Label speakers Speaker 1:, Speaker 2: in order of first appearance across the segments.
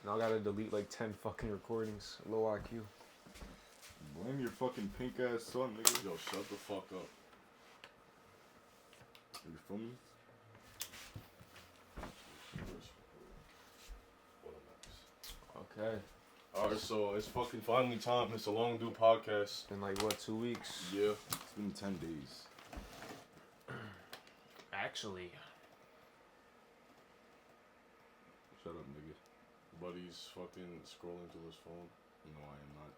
Speaker 1: Now I gotta delete like 10 fucking recordings. Low IQ.
Speaker 2: Blame your fucking pink ass son, nigga.
Speaker 3: Yo, shut the fuck up.
Speaker 2: You feel me?
Speaker 1: Okay.
Speaker 3: Alright, so it's fucking finally time. It's a long due podcast.
Speaker 1: Been like what, 2 weeks?
Speaker 3: Yeah.
Speaker 2: It's been 10 days.
Speaker 1: Actually.
Speaker 2: Shut up, nigga.
Speaker 3: Buddy's fucking scrolling through his phone.
Speaker 2: No, I am not.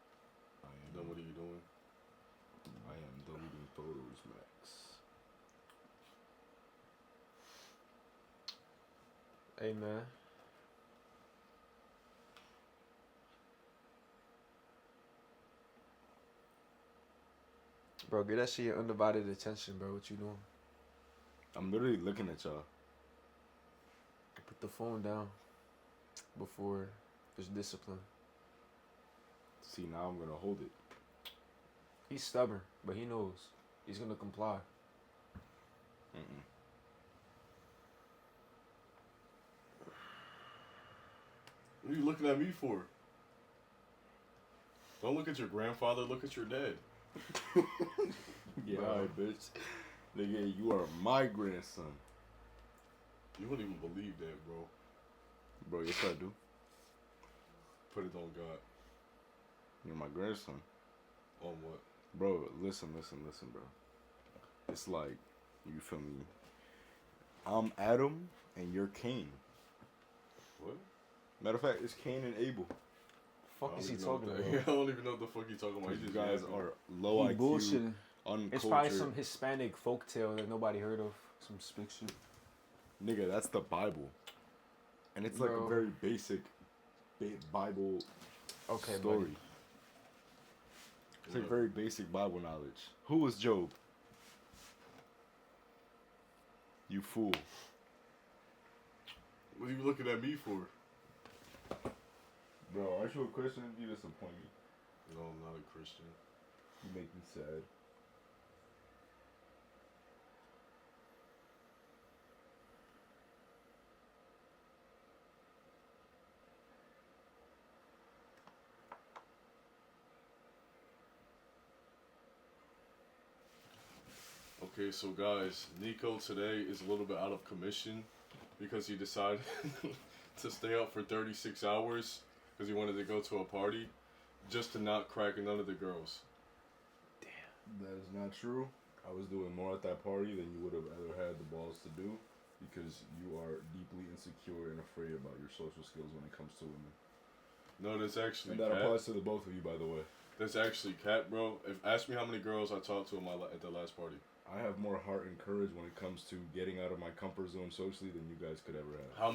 Speaker 2: I am.
Speaker 3: Then what are you doing?
Speaker 2: I am deleting photos, Max.
Speaker 1: Hey, man. Bro, get that shit your undivided attention, bro. What you doing?
Speaker 2: I'm literally looking at y'all.
Speaker 1: Put the phone down before there's discipline.
Speaker 2: See, now I'm gonna hold it.
Speaker 1: He's stubborn, but he knows. He's gonna comply.
Speaker 2: Mm-mm.
Speaker 3: What are you looking at me for? Don't look at your grandfather, look at your dad.
Speaker 2: Yeah,
Speaker 3: Bro.
Speaker 2: alright, bitch. Nigga, you are my grandson.
Speaker 3: You wouldn't even believe that, bro.
Speaker 2: Bro, yes I do.
Speaker 3: Put it on God.
Speaker 2: You're my grandson.
Speaker 3: On what?
Speaker 2: Bro, listen, bro. It's like, you feel me? I'm Adam and you're Cain.
Speaker 3: What?
Speaker 2: Matter of fact, it's Cain and Abel.
Speaker 1: Fuck
Speaker 3: I
Speaker 1: is
Speaker 3: don't
Speaker 1: he
Speaker 3: even know
Speaker 1: talking
Speaker 3: what
Speaker 1: about?
Speaker 3: the- I don't even know what the fuck you talking about.
Speaker 2: You
Speaker 3: just
Speaker 2: guys
Speaker 3: yapping.
Speaker 2: are low
Speaker 1: He
Speaker 2: IQ,
Speaker 1: bullshitting.
Speaker 2: uncultured.
Speaker 1: It's probably some Hispanic folktale that nobody heard of. Some spick shit.
Speaker 2: Nigga, that's the Bible. And it's like a
Speaker 1: Bro.
Speaker 2: very basic Bible
Speaker 1: Okay,
Speaker 2: story.
Speaker 1: buddy.
Speaker 2: It's like very basic Bible knowledge. Who was Job? You fool.
Speaker 3: What are you looking at me for?
Speaker 2: Bro, aren't you a Christian? You disappoint me.
Speaker 3: No, I'm not a Christian.
Speaker 2: You make me sad.
Speaker 3: Okay, so guys, Nico today is a little bit out of commission because he decided to stay up for 36 hours because he wanted to go to a party just to not crack none of the girls.
Speaker 2: That is not true. I was doing more at that party than you would have ever had the balls to do because you are deeply insecure and afraid about your social skills when it comes to women.
Speaker 3: No, that's actually
Speaker 2: And that
Speaker 3: Cat.
Speaker 2: applies to the both of you, by the way.
Speaker 3: That's actually Cat, bro. Ask me how many girls I talked to at the last party.
Speaker 2: I have more heart and courage when it comes to getting out of my comfort zone socially than you guys could ever have.
Speaker 3: How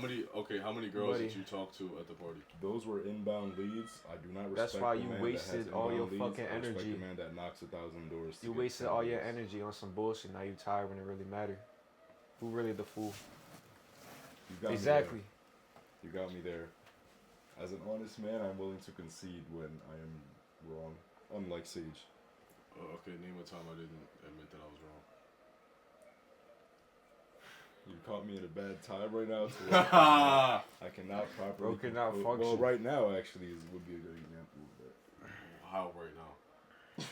Speaker 3: many girls
Speaker 1: Buddy.
Speaker 3: did you talk to at the party?
Speaker 2: Those were inbound leads. I do not respect
Speaker 1: That's why
Speaker 2: the
Speaker 1: you
Speaker 2: man
Speaker 1: wasted
Speaker 2: that has
Speaker 1: all your
Speaker 2: inbound leads.
Speaker 1: fucking
Speaker 2: I respect
Speaker 1: energy.
Speaker 2: the man that knocks 1,000 doors. to
Speaker 1: You
Speaker 2: get
Speaker 1: wasted
Speaker 2: 10
Speaker 1: all your
Speaker 2: deals.
Speaker 1: energy on some bullshit. Now you tired when it really mattered. Who really the fool?
Speaker 2: You got me
Speaker 1: Exactly.
Speaker 2: there. You got me there. As an honest man, I'm willing to concede when I am wrong. Unlike Sage.
Speaker 3: Okay, name a time I didn't admit that I was wrong.
Speaker 2: You caught me at a bad time right now. So I cannot properly.
Speaker 1: Bro cannot
Speaker 2: Well,
Speaker 1: function.
Speaker 2: right now, actually, would be a good example of that.
Speaker 3: How right now?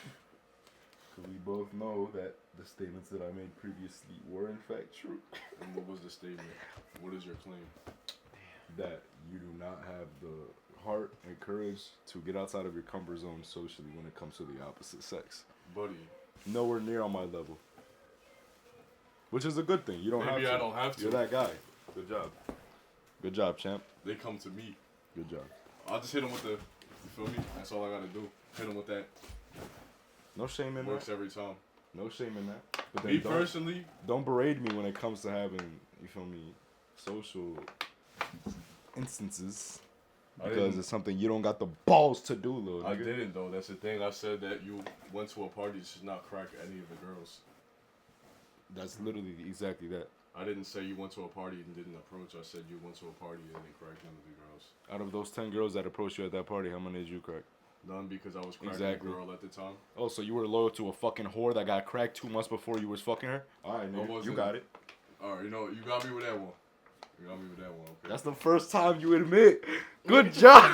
Speaker 2: Because we both know that the statements that I made previously were in fact true.
Speaker 3: And what was the statement? What is your claim?
Speaker 2: That you do not have the heart and courage to get outside of your comfort zone socially when it comes to the opposite sex.
Speaker 3: Buddy,
Speaker 2: Nowhere near on my level. Which is a good thing. You don't
Speaker 3: maybe
Speaker 2: have to.
Speaker 3: I don't have to.
Speaker 2: You're that guy. Good job. Good job, champ.
Speaker 3: They come to me.
Speaker 2: Good job.
Speaker 3: I'll just hit them with the, you feel me? That's all I gotta do. Hit them with that.
Speaker 2: No shame in
Speaker 3: Works
Speaker 2: that.
Speaker 3: every time.
Speaker 2: No shame in that. But
Speaker 3: Me
Speaker 2: then
Speaker 3: personally,
Speaker 2: don't berate me when it comes to having, you feel me, social instances.
Speaker 3: I
Speaker 2: Because
Speaker 3: didn't-
Speaker 2: it's something you don't got the balls to do, little
Speaker 3: I
Speaker 2: nigga.
Speaker 3: didn't though. That's the thing. I said that you went to a party to not crack any of the girls.
Speaker 2: That's literally exactly that.
Speaker 3: I didn't say you went to a party and didn't approach. I said you went to a party and didn't crack none of the girls.
Speaker 2: Out of those 10 girls that approached you at that party, how many did you crack?
Speaker 3: None because I was cracking
Speaker 2: Exactly.
Speaker 3: a girl at the time.
Speaker 2: Oh, so you were loyal to a fucking whore that got cracked 2 months before you was fucking her? Alright,
Speaker 3: I
Speaker 2: nigga, you
Speaker 3: wasn't.
Speaker 2: got it.
Speaker 3: All right, you know, you got me with that one. You got me with that one, okay?
Speaker 2: That's the first time you admit. Good job.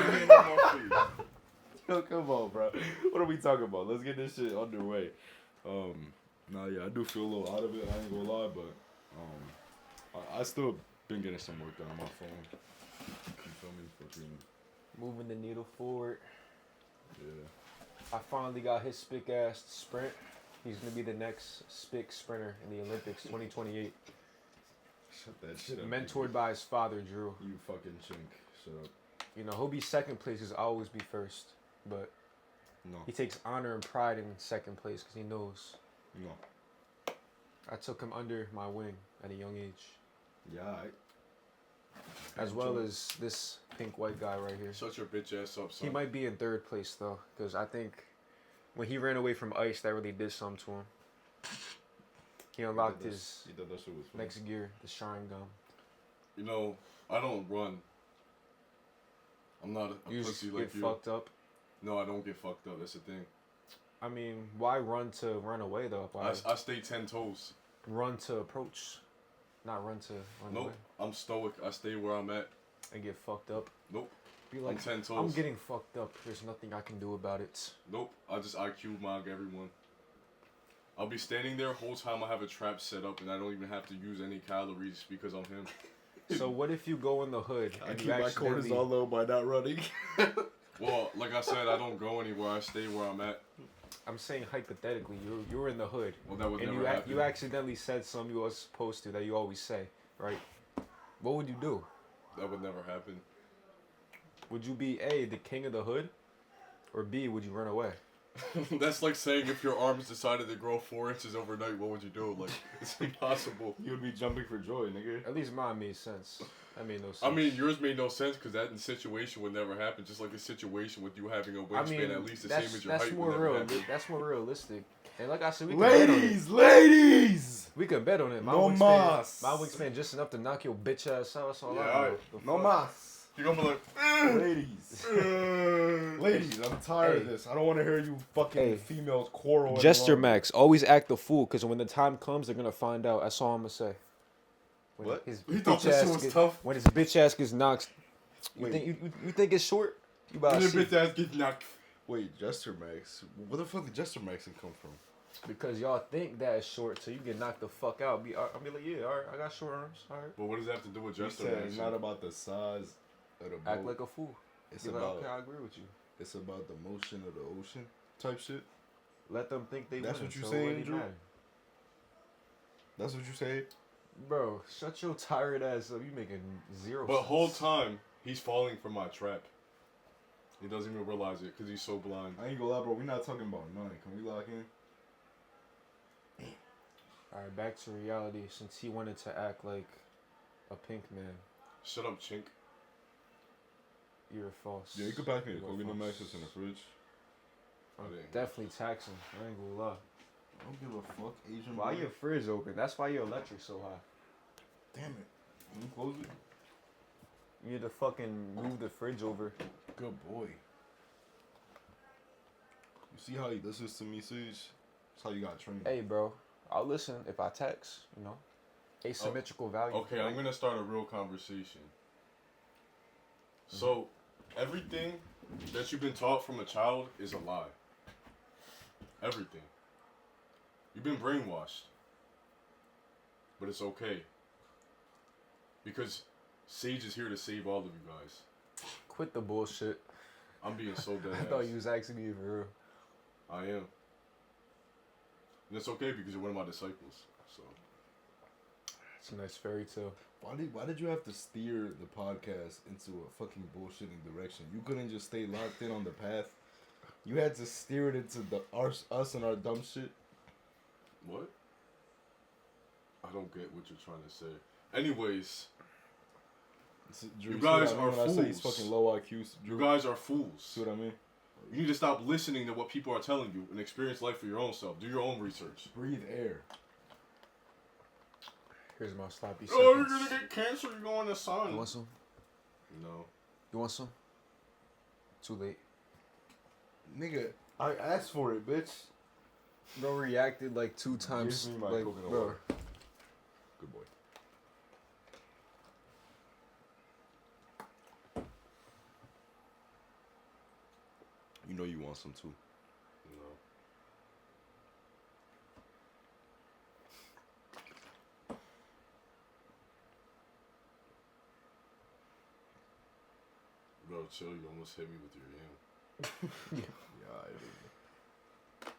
Speaker 2: Yo, come on, bro. What are we talking about? Let's get this shit underway. Nah, yeah, I do feel a little out of it. I ain't gonna lie, but I still been getting some work done on my phone. You feel me? Fucking
Speaker 1: Moving the needle forward.
Speaker 2: yeah.
Speaker 1: I finally got his spick ass sprint. He's gonna be the next spick sprinter in the Olympics 2028.
Speaker 2: Shut that shit up.
Speaker 1: Mentored by his father, Drew.
Speaker 2: You fucking chink. Shut up.
Speaker 1: You know, he'll be second place because I always be first. But
Speaker 2: No.
Speaker 1: he takes honor and pride in second place because he knows
Speaker 2: No.
Speaker 1: I took him under my wing at a young age.
Speaker 2: Yeah,
Speaker 1: As well as this pink white guy right here.
Speaker 3: Shut your bitch ass up, son.
Speaker 1: He might be in third place though, because I think when he ran away from ice, that really did something to him. He unlocked his
Speaker 2: He thought that shit was fun.
Speaker 1: next gear, the shine gum.
Speaker 3: You know, I don't run. I'm not a
Speaker 1: You just
Speaker 3: pussy
Speaker 1: get
Speaker 3: like you.
Speaker 1: fucked up.
Speaker 3: No, I don't get fucked up. That's the thing.
Speaker 1: I mean, why run to run away though? Why
Speaker 3: I stay 10 toes.
Speaker 1: run to approach, not run to run
Speaker 3: Nope.
Speaker 1: away
Speaker 3: I'm stoic. I stay where I'm at.
Speaker 1: and get fucked up?
Speaker 3: Nope.
Speaker 1: Be like,
Speaker 3: I'm 10 toes.
Speaker 1: I'm getting fucked up. There's nothing I can do about it.
Speaker 3: Nope. I just IQ mog everyone. I'll be standing there whole time. I have a trap set up, and I don't even have to use any calories because I'm him.
Speaker 1: So what if you go in the hood
Speaker 2: I
Speaker 1: and
Speaker 2: keep
Speaker 1: you
Speaker 2: my
Speaker 1: accidentally?
Speaker 2: cortisol low by not running.
Speaker 3: Well, like I said, I don't go anywhere. I stay where I'm at.
Speaker 1: I'm saying hypothetically, you were in the hood
Speaker 3: Well, that would
Speaker 1: and
Speaker 3: never happen.
Speaker 1: you accidentally said something you was supposed to that you always say, right? What would you do?
Speaker 3: That would never happen.
Speaker 1: Would you be A, the king of the hood, or B, would you run away?
Speaker 3: That's like saying if your arms decided to grow 4 inches overnight, what would you do? Like, it's impossible.
Speaker 2: You would be jumping for joy, nigga.
Speaker 1: At least mine made sense. That made no sense.
Speaker 3: I mean, yours made no sense because that situation would never happen. Just like a situation with you having a wingspan at least the same as your
Speaker 1: that's
Speaker 3: height
Speaker 1: more
Speaker 3: would never
Speaker 1: real.
Speaker 3: happen.
Speaker 1: That's more realistic. And like I said, we can bet on it.
Speaker 2: Ladies!
Speaker 1: We can bet on it.
Speaker 2: No mas.
Speaker 1: My wingspan just enough to knock your bitch ass out. That's all
Speaker 3: Yeah,
Speaker 1: I know.
Speaker 3: alright.
Speaker 1: The
Speaker 2: No
Speaker 1: fuck?
Speaker 2: mas.
Speaker 3: You're gonna be like,
Speaker 2: Ladies. Ladies, I'm tired of
Speaker 1: Hey.
Speaker 2: this. I don't want to hear you fucking
Speaker 1: Hey.
Speaker 2: females quarrel.
Speaker 1: Jester
Speaker 2: any longer.
Speaker 1: Max, always act the fool, because when the time comes, they're gonna find out. That's all I'm gonna say. When
Speaker 2: What?
Speaker 1: His
Speaker 3: You thought
Speaker 1: bitch
Speaker 3: that
Speaker 1: ass
Speaker 3: shit was
Speaker 1: get-
Speaker 3: tough?
Speaker 1: When his bitch ass gets knocked, you
Speaker 2: Wait.
Speaker 1: think you think it's short? You about to
Speaker 3: your
Speaker 1: see.
Speaker 3: bitch ass get knocked.
Speaker 2: Wait, Jester Max? Where the fuck did Jester Max come from?
Speaker 1: Because y'all think that it's short, so you get knocked the fuck out. I'll be like, yeah, all right, I got short arms. All right,
Speaker 3: But what does that have to do with
Speaker 2: You
Speaker 3: Jester
Speaker 2: said
Speaker 3: Max?
Speaker 2: it's not about the size of the boat.
Speaker 1: act like a fool.
Speaker 2: it's
Speaker 1: Be
Speaker 2: about
Speaker 1: like, okay, I agree with you.
Speaker 2: it's about the motion of the ocean type shit.
Speaker 1: Let them think they
Speaker 2: That's
Speaker 1: win,
Speaker 2: what you
Speaker 1: so
Speaker 2: saying,
Speaker 1: it really
Speaker 2: Drew?
Speaker 1: matter.
Speaker 2: That's what you say?
Speaker 1: Bro, shut your tired ass up. You making zero
Speaker 3: But
Speaker 1: sense.
Speaker 3: whole time, he's falling for my trap. He doesn't even realize it because he's so blind.
Speaker 2: I ain't gonna lie, bro. We're not talking about money. Can we lock in?
Speaker 1: All right, back to reality. Since he wanted to act like a pink man,
Speaker 3: Shut up, chink.
Speaker 1: you're false.
Speaker 2: Yeah, you could pass me a
Speaker 1: You are
Speaker 2: Coconut
Speaker 1: false.
Speaker 2: Max that's in the fridge.
Speaker 1: I'm
Speaker 3: I didn't.
Speaker 1: definitely taxing. I ain't gonna lie.
Speaker 2: I don't give a fuck, Asian
Speaker 1: Why
Speaker 2: boy.
Speaker 1: your fridge open? That's why your electric so high.
Speaker 2: Damn it. Can you close it?
Speaker 1: You need to fucking move the fridge over.
Speaker 2: Good boy. You see how he listens to me, Sage? That's how you got trained.
Speaker 1: Hey, bro, I'll listen if I text. You know, asymmetrical value.
Speaker 3: Okay, I'm gonna start a real conversation. So, everything that you've been taught from a child is a lie. Everything. You've been brainwashed. But it's okay. Because Sage is here to save all of you guys.
Speaker 1: Quit the bullshit.
Speaker 3: I'm being so dead
Speaker 1: I
Speaker 3: ass.
Speaker 1: thought you was asking me for real.
Speaker 3: I am. And it's okay because you're one of my disciples. So
Speaker 1: It's a nice fairy tale.
Speaker 2: Why did you have to steer the podcast into a fucking bullshitting direction? You couldn't just stay locked in on the path. You had to steer it into us and our dumb shit.
Speaker 3: what? I don't get what you're trying to say. Anyways,
Speaker 2: Drew,
Speaker 3: You
Speaker 2: see what
Speaker 3: guys
Speaker 2: I mean
Speaker 3: are
Speaker 2: when I say he's
Speaker 3: fools.
Speaker 2: fucking low IQ.
Speaker 3: you
Speaker 2: Drew,
Speaker 3: guys are fools.
Speaker 2: see what I mean?
Speaker 3: You need to stop listening to what people are telling you and experience life for your own self. Do your own research.
Speaker 2: Breathe air.
Speaker 1: Here's my sloppy
Speaker 3: Oh,
Speaker 1: seconds.
Speaker 3: you're gonna get cancer. You're going to sun.
Speaker 1: You want some?
Speaker 3: No.
Speaker 1: You want some? Too late.
Speaker 2: Nigga, I asked for it, bitch.
Speaker 1: Bro reacted like 2 times.
Speaker 2: Give me my
Speaker 1: like,
Speaker 2: coconut
Speaker 1: bro.
Speaker 2: water. Good boy. You know you want some too.
Speaker 3: No. Bro, chill. You almost hit me with your yam.
Speaker 2: Yeah, I do.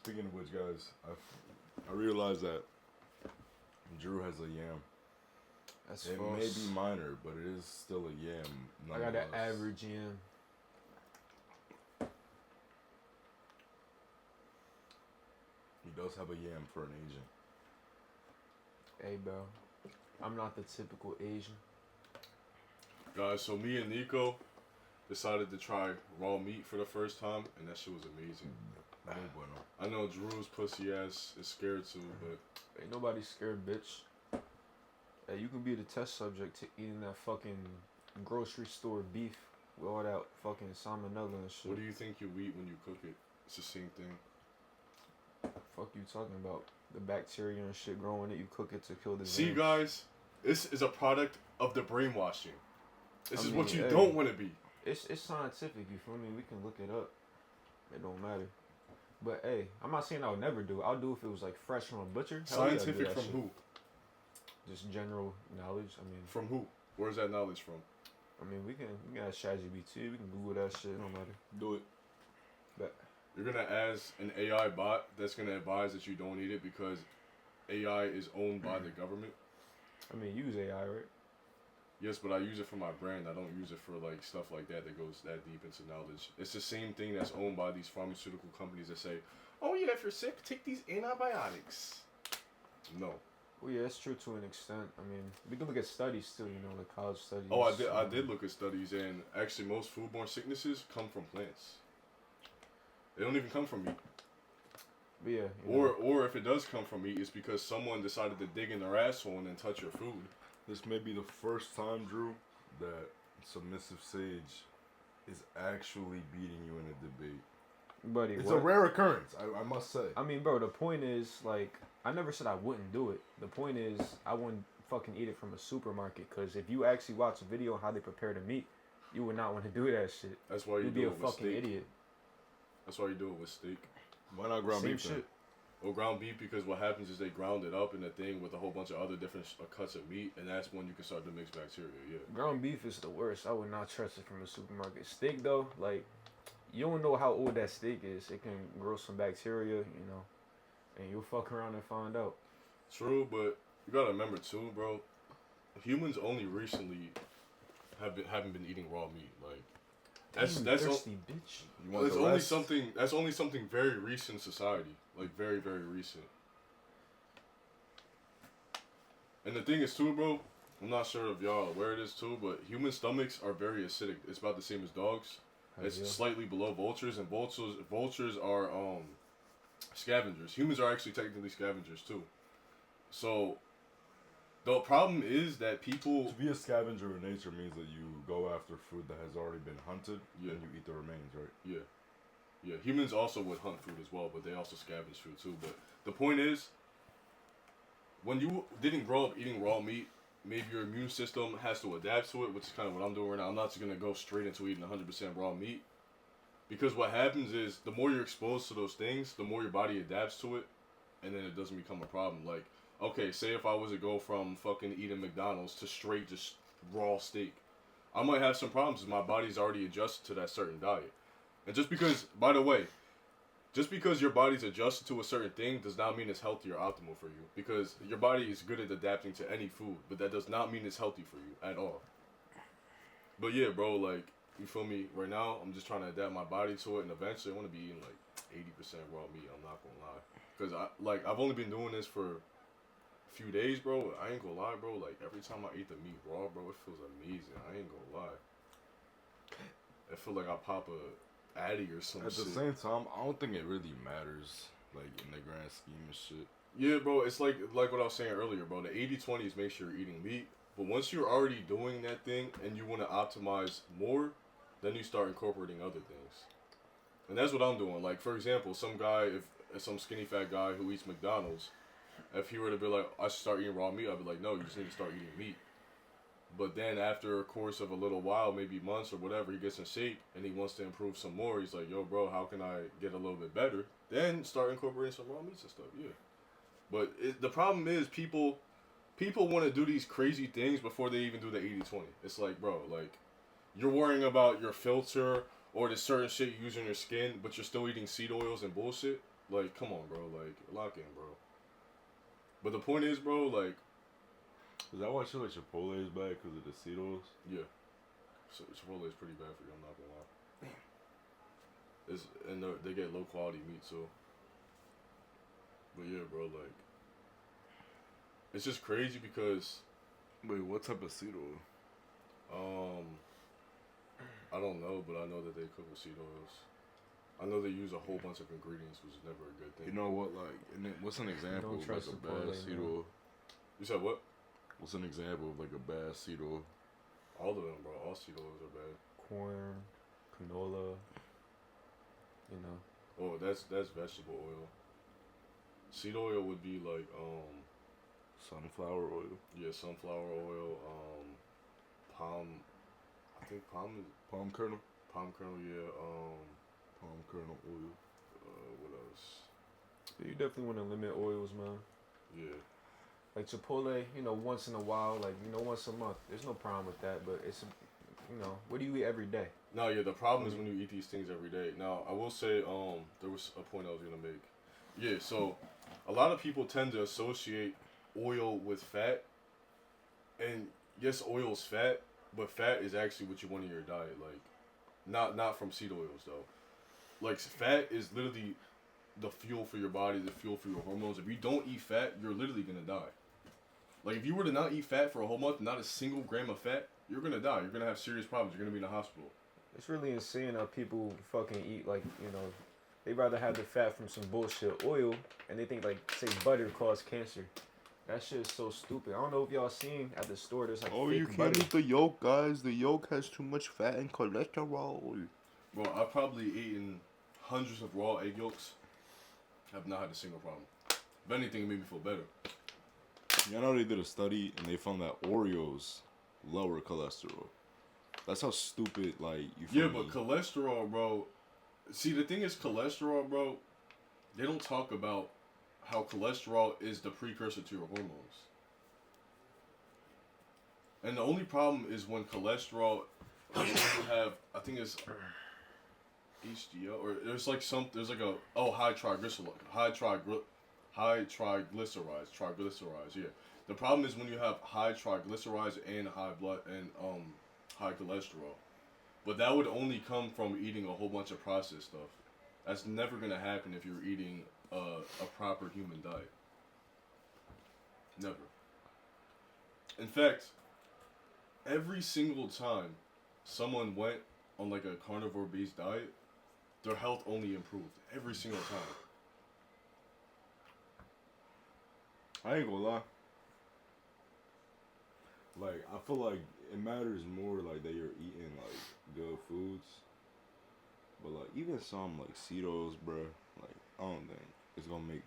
Speaker 2: Speaking of which, guys, I realized that Drew has a yam.
Speaker 1: That's
Speaker 2: It
Speaker 1: false.
Speaker 2: may be minor, but it is still a yam.
Speaker 1: I got an
Speaker 2: nonetheless.
Speaker 1: average yam.
Speaker 2: He does have a yam for an Asian.
Speaker 1: Hey, bro. I'm not the typical Asian.
Speaker 3: Guys, so me and Nico decided to try raw meat for the first time, and that shit was amazing.
Speaker 2: Muy bueno.
Speaker 3: I know Drew's pussy ass is scared too, but
Speaker 1: Ain't nobody scared, bitch. Hey, you can be the test subject to eating that fucking grocery store beef with all that fucking salmonella and shit.
Speaker 3: what do you think you eat when you cook it? It's the same thing.
Speaker 1: Fuck you talking about? The bacteria and shit growing it, you cook it to kill the
Speaker 3: See,
Speaker 1: germs.
Speaker 3: guys, this is a product of the brainwashing. This
Speaker 1: I
Speaker 3: is
Speaker 1: mean,
Speaker 3: what you
Speaker 1: hey.
Speaker 3: don't want to be.
Speaker 1: It's scientific, you feel me? We can look it up. It don't matter. But hey, I'm not saying I would never do it. I'll do it if it was like fresh from a butcher. Hell yeah, I'd do
Speaker 3: Scientific
Speaker 1: that
Speaker 3: from
Speaker 1: shit.
Speaker 3: who?
Speaker 1: Just general knowledge. I mean,
Speaker 3: From who? Where's that knowledge from?
Speaker 1: we can ask ChatGPT. We can Google that shit. It don't matter.
Speaker 2: Do it.
Speaker 1: But
Speaker 3: You're gonna ask an AI bot that's gonna advise that you don't eat it because AI is owned by the government.
Speaker 1: I mean, use AI, right?
Speaker 3: Yes, but I use it for my brand. I don't use it for like stuff like that goes that deep into knowledge. It's the same thing that's owned by these pharmaceutical companies that say, "Oh yeah, if you're sick, take these antibiotics." No.
Speaker 1: Well, yeah, it's true to an extent. I mean, we can look at studies too. You know, like college studies.
Speaker 3: Oh, I did look at studies, and actually, most foodborne sicknesses come from plants. They don't even come from meat.
Speaker 1: But yeah.
Speaker 3: Or if it does come from meat, it's because someone decided to dig in their asshole and then touch your food.
Speaker 2: This may be the first time, Drew, that Submissive Sage is actually beating you in a debate.
Speaker 1: buddy,
Speaker 2: It's
Speaker 1: what?
Speaker 2: a rare occurrence, I must say.
Speaker 1: I mean, bro, the point is, like, I never said I wouldn't do it. The point is, I wouldn't fucking eat it from a supermarket. Because if you actually watch a video on how they prepare the meat, you would not want to do that shit.
Speaker 3: That's why you
Speaker 1: You'd
Speaker 3: do
Speaker 1: be a
Speaker 3: it with
Speaker 1: fucking
Speaker 3: steak.
Speaker 1: idiot.
Speaker 3: That's why you do it with steak.
Speaker 2: Why not ground
Speaker 1: Same
Speaker 2: beef then?
Speaker 1: shit.
Speaker 3: Or ground beef, because what happens is they ground it up in a thing with a whole bunch of other different cuts of meat, and that's when you can start to mix bacteria. Yeah.
Speaker 1: Ground beef is the worst. I would not trust it from a supermarket. Steak, though, like, you don't know how old that steak is. It can grow some bacteria, you know, and you'll fuck around and find out.
Speaker 3: True, but you gotta remember too, bro. Humans only recently haven't been eating raw meat. Like that's
Speaker 1: Damn,
Speaker 3: that's
Speaker 1: thirsty bitch.
Speaker 2: You want
Speaker 3: that's
Speaker 2: the
Speaker 3: only
Speaker 2: rest?
Speaker 3: something that's only something very recent in society. Like very very recent. And the thing is too, bro. I'm not sure if y'all are aware of this too, but human stomachs are very acidic. It's about the same as dogs. It's
Speaker 1: Yeah.
Speaker 3: slightly below vultures, and vultures are scavengers. Humans are actually technically scavengers too. So the problem is that people
Speaker 2: To be a scavenger in nature means that you go after food that has already been hunted
Speaker 3: Yeah.
Speaker 2: and you eat the remains, right?
Speaker 3: yeah, humans also would hunt food as well, but they also scavenge food too. But the point is, when you didn't grow up eating raw meat, maybe your immune system has to adapt to it, which is kind of what I'm doing right now. I'm not just gonna go straight into eating 100% raw meat, because what happens is the more you're exposed to those things, the more your body adapts to it, and then it doesn't become a problem. Like, okay, say if I was to go from fucking eating McDonald's to straight just raw steak, I might have some problems because my body's already adjusted to that certain diet. And just because, by the way, just because your body's adjusted to a certain thing does not mean it's healthy or optimal for you. Because your body is good at adapting to any food, but that does not mean it's healthy for you at all. But yeah, bro, like, you feel me? Right now, I'm just trying to adapt my body to it, and eventually I want to be eating like 80% raw meat. I'm not gonna lie, because I've only been doing this for a few days, bro. I ain't gonna lie, bro. Like every time I eat the meat raw, bro, it feels amazing. I ain't gonna lie. I feel like I pop a Addy or some
Speaker 2: At
Speaker 3: shit.
Speaker 2: the same time, I don't think it really matters, like, in the grand scheme of shit.
Speaker 3: Yeah, bro, it's like what I was saying earlier, bro. The 80-20 is make sure you're eating meat. But once you're already doing that thing and you want to optimize more, then you start incorporating other things. And that's what I'm doing. Like, for example, some guy, if some skinny fat guy who eats McDonald's, if he were to be like, I should start eating raw meat, I'd be like, no, you just need to start eating meat. But then after a course of a little while, maybe months or whatever, he gets in shape and he wants to improve some more. He's like, yo, bro, how can I get a little bit better? Then start incorporating some raw meats and stuff. Yeah. But the problem is people want to do these crazy things before they even do the 80-20. It's like, bro, like, you're worrying about your filter or the certain shit you use on your skin, but you're still eating seed oils and bullshit. Like, come on, bro. Like, lock in, bro. But the point is, bro, like,
Speaker 2: Is that why shit like Chipotle is bad because of the seed oils?
Speaker 3: yeah. So Chipotle is pretty bad for you, I'm not gonna lie. It's, and they get low quality meat, so. But yeah, bro, like, it's just crazy because,
Speaker 2: Wait, what type of seed oil?
Speaker 3: I don't know, but I know that they cook with seed oils. I know they use a whole bunch of ingredients, which is never a good thing.
Speaker 2: You know what, like, what's an example of like a bad seed oil?
Speaker 3: You said what?
Speaker 2: What's an example of like a bad seed oil?
Speaker 3: All of them, bro. All seed oils are bad.
Speaker 1: Corn, canola. You know.
Speaker 3: Oh, that's vegetable oil. Seed oil would be like
Speaker 2: Sunflower oil.
Speaker 3: yeah, sunflower oil, palm. I think palm
Speaker 2: Palm kernel.
Speaker 3: yeah.
Speaker 2: Palm kernel oil.
Speaker 3: What else?
Speaker 1: So you definitely want to limit oils, man.
Speaker 3: Yeah.
Speaker 1: Like Chipotle, you know, once in a while, like, you know, once a month. There's no problem with that, but it's, you know, what do you eat every day?
Speaker 3: No, yeah. The problem is when you eat these things every day. Now, I will say, there was a point I was gonna make. Yeah. So, a lot of people tend to associate oil with fat, and yes, oil's fat, but fat is actually what you want in your diet. Like, not from seed oils though. Like, fat is literally the fuel for your body, the fuel for your hormones. If you don't eat fat, you're literally gonna die. Like, if you were to not eat fat for a whole month, not a single gram of fat, you're gonna die. You're gonna have serious problems. You're gonna be in the hospital.
Speaker 1: It's really insane how people fucking eat, like, you know, they rather have the fat from some bullshit oil, and they think, like, say butter causes cancer. That shit is so stupid. I don't know if y'all seen at the store, there's like fake butter.
Speaker 2: the yolk, guys. The yolk has too much fat and cholesterol.
Speaker 3: Bro, I've probably eaten hundreds of raw egg yolks. Have not had a single problem. If anything, it made me feel better.
Speaker 2: You know they did a study and they found that Oreos lower cholesterol. That's how stupid, like, you feel
Speaker 3: Yeah,
Speaker 2: me?
Speaker 3: but cholesterol, bro. See, the thing is, cholesterol, bro, they don't talk about how cholesterol is the precursor to your hormones. And the only problem is when cholesterol, when you have, I think it's HDL, or there's like high triglycerides, yeah. The problem is when you have high triglycerides and high blood and high cholesterol. But that would only come from eating a whole bunch of processed stuff. That's never gonna happen if you're eating a proper human diet. Never. In fact, every single time someone went on like a carnivore-based diet, their health only improved. Every single time.
Speaker 2: I ain't gonna lie. Like, I feel like it matters more, like, that you're eating, like, good foods. But, like, even some, like, Cetos, bro, like, I don't think it's gonna make...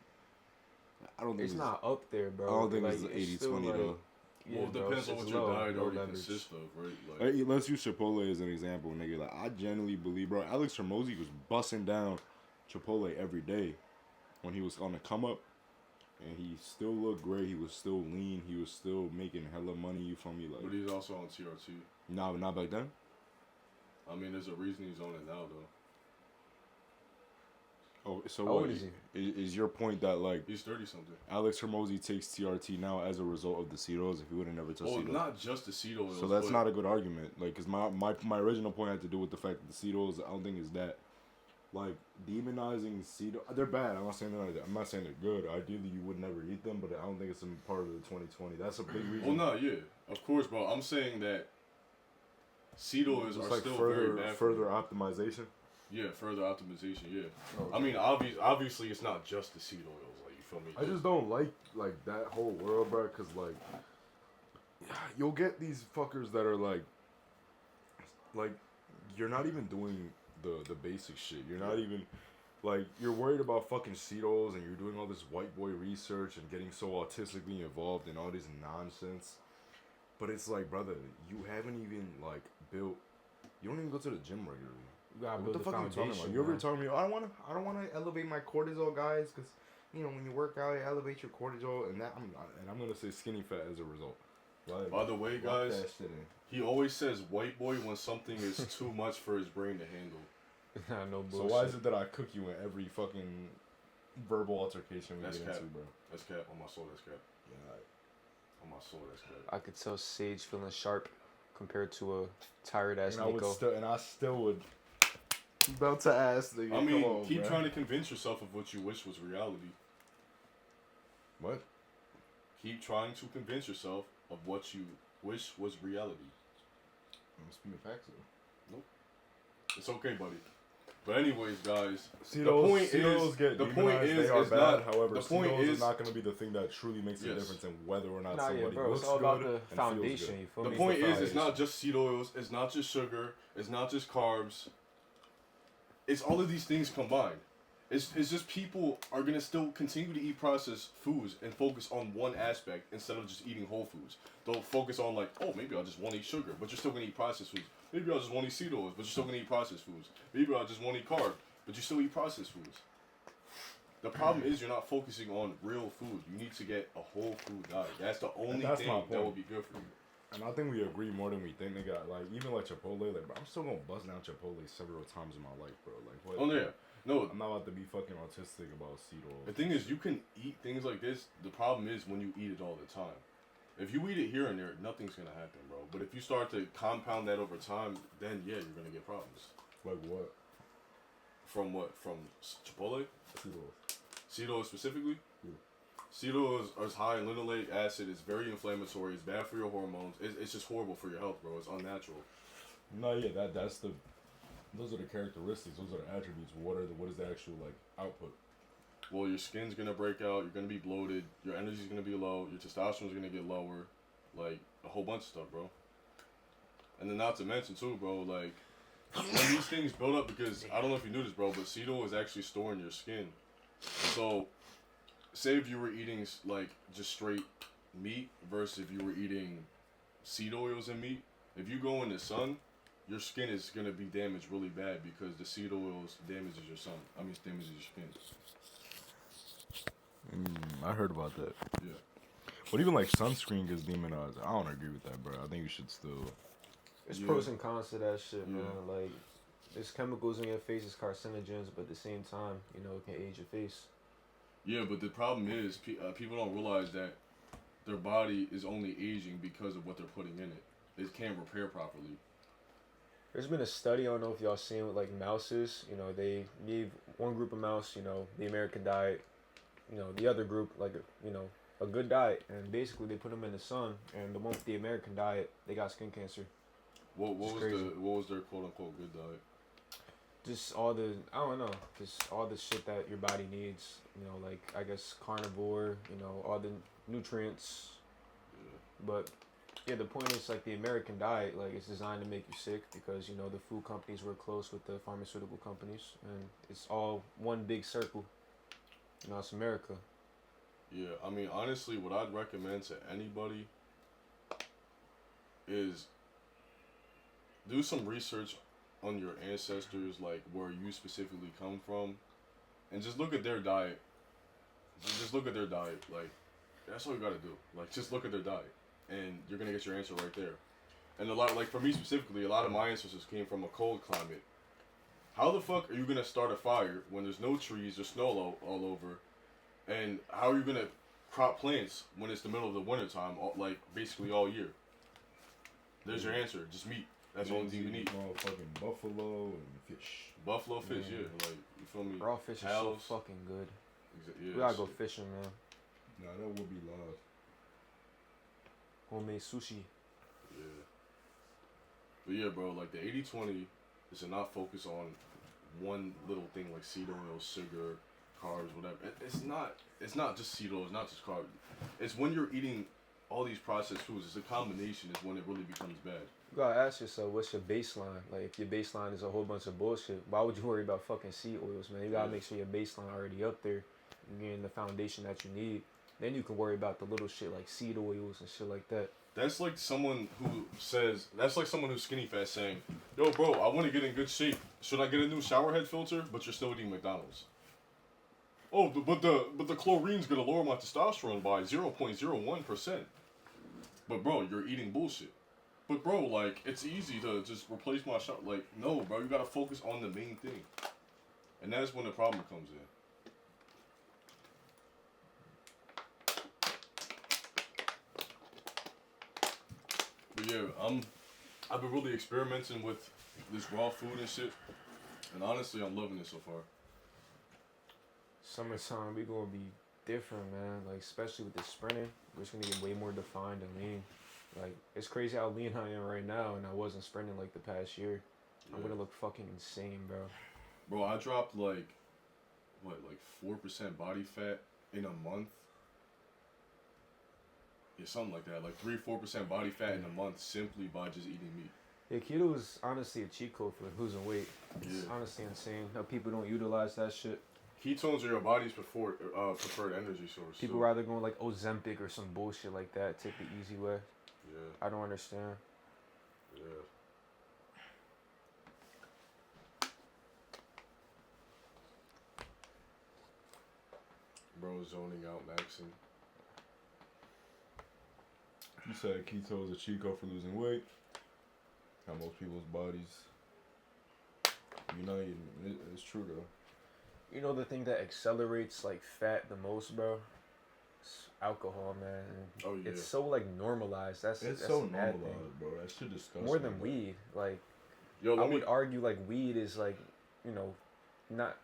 Speaker 2: I don't think
Speaker 1: It's not up there, bro.
Speaker 2: I don't think
Speaker 1: like,
Speaker 2: it's
Speaker 1: still
Speaker 2: 80-20,
Speaker 1: like,
Speaker 2: though.
Speaker 1: Yeah,
Speaker 3: Well, it
Speaker 1: bro,
Speaker 3: depends on
Speaker 1: it's
Speaker 3: what your
Speaker 1: low,
Speaker 3: diet
Speaker 1: low
Speaker 3: already
Speaker 1: leverage.
Speaker 3: consists of, right? Like,
Speaker 2: Hey, let's use Chipotle as an example, nigga. Like, I genuinely believe, bro, Alex Hormozy was busting down Chipotle every day when he was on the come up. And he still looked great. He was still lean. He was still making hella money. You feel me?
Speaker 3: but
Speaker 2: Like,
Speaker 3: he's also on TRT.
Speaker 2: nah, not back then.
Speaker 3: I mean, there's a reason he's on it now, though.
Speaker 2: Oh, so
Speaker 1: How
Speaker 2: what
Speaker 1: old is he?
Speaker 2: is your point that, like,
Speaker 3: He's 30-something.
Speaker 2: Alex Hormozy takes TRT now as a result of the Cetos if he would have never touched
Speaker 3: Well,
Speaker 2: Cetos?
Speaker 3: not just the seed oils.
Speaker 2: So that's
Speaker 3: but
Speaker 2: not a good argument. Like, because my original point had to do with the fact that the Cetos, I don't think is that, like, demonizing Cetos, they're bad. I'm not saying they're, I'm not saying they're good. Ideally, you would never eat them, but I don't think it's a part of the 2020. That's a big reason.
Speaker 3: Well, no, yeah, of course, bro. I'm saying that seed oils
Speaker 2: It's
Speaker 3: are
Speaker 2: like
Speaker 3: still
Speaker 2: further
Speaker 3: very bad. for
Speaker 2: further
Speaker 3: you.
Speaker 2: optimization.
Speaker 3: Yeah, further optimization. Yeah.
Speaker 1: Oh,
Speaker 3: I mean, obviously, it's not just the seed oils. Like, you feel me?
Speaker 2: I just don't like that whole world, bro. Cause like, you'll get these fuckers that are like, you're not even doing the basic shit. You're not even, like, you're worried about fucking Cetos and you're doing all this white boy research and getting so autistically involved in all this nonsense. But it's like, brother, you haven't even like built. You don't even go to the gym regularly.
Speaker 1: You gotta
Speaker 2: What
Speaker 1: build
Speaker 2: the
Speaker 1: the
Speaker 2: fuck are you talking
Speaker 1: foundation.
Speaker 2: about? You ever
Speaker 1: man.
Speaker 2: told me, oh, I don't want to elevate my cortisol, guys, because when you work out, it elevates your cortisol, and I'm gonna say skinny fat as a result. Right?
Speaker 3: By the way,
Speaker 2: Lock
Speaker 3: guys,
Speaker 2: that shit in.
Speaker 3: he always says white boy when something is too much for his brain to handle.
Speaker 1: Nah, no
Speaker 2: So
Speaker 1: bullshit.
Speaker 2: why is it that I cook you in every fucking verbal altercation we
Speaker 3: That's
Speaker 2: get
Speaker 3: cap.
Speaker 2: into, bro?
Speaker 3: That's cap on my soul. That's cap
Speaker 2: Yeah.
Speaker 3: on my soul. That's cap.
Speaker 1: I could tell Sage feeling sharp compared to a tired ass
Speaker 2: And I
Speaker 1: Nico.
Speaker 2: still would. About to ask, nigga.
Speaker 3: I mean,
Speaker 2: come on,
Speaker 3: keep
Speaker 2: bruh.
Speaker 3: trying to convince yourself of what you wish was reality.
Speaker 2: What?
Speaker 3: Keep trying to convince yourself of what you wish was reality.
Speaker 2: I'm speaking facts, though.
Speaker 3: It's okay, buddy. But anyways, guys,
Speaker 2: Cetos
Speaker 3: the point is,
Speaker 2: they are
Speaker 3: it's
Speaker 2: bad.
Speaker 3: not.
Speaker 2: However,
Speaker 3: The point
Speaker 2: Cetos
Speaker 3: is
Speaker 2: not going to be the thing that truly makes a
Speaker 3: Yes.
Speaker 2: difference in whether or not
Speaker 1: Nah, yeah,
Speaker 2: somebody
Speaker 1: bro.
Speaker 2: looks
Speaker 1: It's all
Speaker 2: good
Speaker 1: about the
Speaker 2: and feels
Speaker 1: foundation.
Speaker 2: good.
Speaker 1: You feel
Speaker 3: The
Speaker 1: me?
Speaker 3: point is, it's
Speaker 1: foundation.
Speaker 3: not just seed oils, it's not just sugar, it's not just carbs. It's all of these things combined. It's just people are gonna still continue to eat processed foods and focus on one aspect instead of just eating whole foods. They'll focus on like, oh, maybe I just want to eat sugar, but you're still gonna eat processed foods. Maybe I just want to eat seed oils, but you're still gonna eat processed foods. Maybe I just want to eat carb, but you still eat processed foods. The problem is you're not focusing on real food. You need to get a whole food diet. That's the only
Speaker 2: that's
Speaker 3: thing
Speaker 2: my
Speaker 3: that
Speaker 2: point.
Speaker 3: will be good for you.
Speaker 2: And I think we agree more than we think. They got like even like Chipotle. Like, bro, I'm still gonna bust down Chipotle several times in my life, bro. Like, what?
Speaker 3: Oh yeah, no.
Speaker 2: I'm not about to be fucking autistic about seed oil.
Speaker 3: The thing is, you can eat things like this. The problem is when you eat it all the time. If you eat it here and there, nothing's gonna happen, bro. But if you start to compound that over time, then yeah, you're gonna get problems.
Speaker 2: Like what?
Speaker 3: From what? From Chipotle?
Speaker 2: Seed oil.
Speaker 3: Seed oil specifically?
Speaker 2: Yeah.
Speaker 3: Seed oil is high in linoleic acid. It's very inflammatory. It's bad for your hormones. It's just horrible for your health, bro. It's unnatural.
Speaker 2: No, yeah, those are the characteristics. Those are the attributes. What is the actual like output?
Speaker 3: Well, your skin's gonna break out. You're gonna be bloated. Your energy's gonna be low. Your testosterone's gonna get lower. Like a whole bunch of stuff, bro. And then not to mention too, bro, like when these things build up, because I don't know if you knew this, bro, but seed oil is actually stored in your skin. So, say if you were eating like just straight meat versus if you were eating seed oils and meat, if you go in the sun, your skin is gonna be damaged really bad because the seed oils damages your damages your skin.
Speaker 2: I heard about that.
Speaker 3: Yeah.
Speaker 2: But even like sunscreen gets demonized. I don't agree with that, bro. I think you should still.
Speaker 1: There's
Speaker 3: Yeah.
Speaker 1: pros and cons to that shit, man.
Speaker 3: Yeah.
Speaker 1: Like, there's chemicals in your face, it's carcinogens, but at the same time, it can age your face.
Speaker 3: Yeah, but the problem is people don't realize that their body is only aging because of what they're putting in it. It can't repair properly.
Speaker 1: There's been a study, I don't know if y'all seen with like mouses, they gave one group of mouse, the American diet, the other group like, a good diet, and basically they put them in the sun, and the one with the American diet, they got skin cancer.
Speaker 3: What
Speaker 1: It's
Speaker 3: was
Speaker 1: crazy.
Speaker 3: what was their quote unquote good diet?
Speaker 1: Just all the, I don't know, just all the shit that your body needs, like, I guess carnivore, all the nutrients,
Speaker 3: Yeah.
Speaker 1: but yeah, the point is like the American diet, like it's designed to make you sick because the food companies work close with the pharmaceutical companies, and it's all one big circle. It's America.
Speaker 3: Yeah, I mean honestly, what I'd recommend to anybody is do some research on your ancestors, like where you specifically come from, and just look at their diet. Just look at their diet. Like that's all you gotta do. Like just look at their diet, and you're gonna get your answer right there. And like for me specifically, a lot of my ancestors came from a cold climate. How the fuck are you gonna start a fire when there's no trees, there's snow all over, and how are you gonna crop plants when it's the middle of the wintertime, like basically all year? There's your answer. Just meat. That's the only thing you need.
Speaker 2: Motherfucking buffalo and fish.
Speaker 3: Buffalo fish,
Speaker 2: Yeah.
Speaker 3: yeah. Like you feel me?
Speaker 1: Raw fish is so
Speaker 3: Cows.
Speaker 1: fucking good.
Speaker 3: Yeah,
Speaker 1: We gotta go
Speaker 3: shit.
Speaker 1: fishing, man.
Speaker 2: Nah, that would be love.
Speaker 1: Homemade sushi.
Speaker 3: Yeah. But yeah, bro, like the 80-20 is to not focus on one little thing like seed oil, sugar, carbs, whatever. It's not just seed oil, it's not just carbs. It's when you're eating all these processed foods, it's a combination is when it really becomes bad.
Speaker 1: You gotta ask yourself, what's your baseline? Like, if your baseline is a whole bunch of bullshit, why would you worry about fucking seed oils, man? You gotta
Speaker 3: Yeah.
Speaker 1: make sure your baseline already up there. You're getting the foundation that you need. Then you can worry about the little shit like seed oils and shit like that.
Speaker 3: That's like someone who says, that's like someone who's skinny fat saying, yo, bro, I want to get in good shape. Should I get a new shower head filter? But you're still eating McDonald's. Oh, but the chlorine's gonna lower my testosterone by 0.01%. But bro, you're eating bullshit. But bro, like, it's easy to just replace my shower. Like, no, bro, you gotta focus on the main thing. And that's when the problem comes in. But yeah, I've been really experimenting with this raw food and shit. And honestly, I'm loving it so far.
Speaker 1: Summertime, we gonna be different, man. Like, especially with the sprinting, we're just gonna get way more defined and lean. Like, it's crazy how lean I am right now, and I wasn't sprinting like the past year. I'm
Speaker 3: Yeah.
Speaker 1: gonna look fucking insane, bro.
Speaker 3: Bro, I dropped like 4% body fat in a month. Yeah, something like that. Like 3-4% body fat in a month simply by just eating meat.
Speaker 1: Yeah, keto is honestly a cheat code for losing weight. It's
Speaker 3: Yeah.
Speaker 1: honestly insane how people don't utilize that shit.
Speaker 3: Ketones are your body's preferred energy source.
Speaker 1: People
Speaker 3: so,
Speaker 1: rather go like Ozempic or some bullshit like that, take the easy way.
Speaker 3: Yeah,
Speaker 1: I don't understand.
Speaker 3: yeah. Bro, zoning out, maxing.
Speaker 2: You said keto is a cheat code for losing weight. How most people's bodies. It's true though.
Speaker 1: You know the thing that accelerates like fat the most, bro? It's alcohol, man.
Speaker 3: Oh, yeah.
Speaker 1: It's so like normalized. That's
Speaker 2: So
Speaker 1: a bad thing.
Speaker 2: normalized, bro. That shit disgusting.
Speaker 1: More than
Speaker 2: bro.
Speaker 1: weed. Like,
Speaker 3: Yo,
Speaker 1: I
Speaker 3: let me.
Speaker 1: would argue like weed is like, you know, not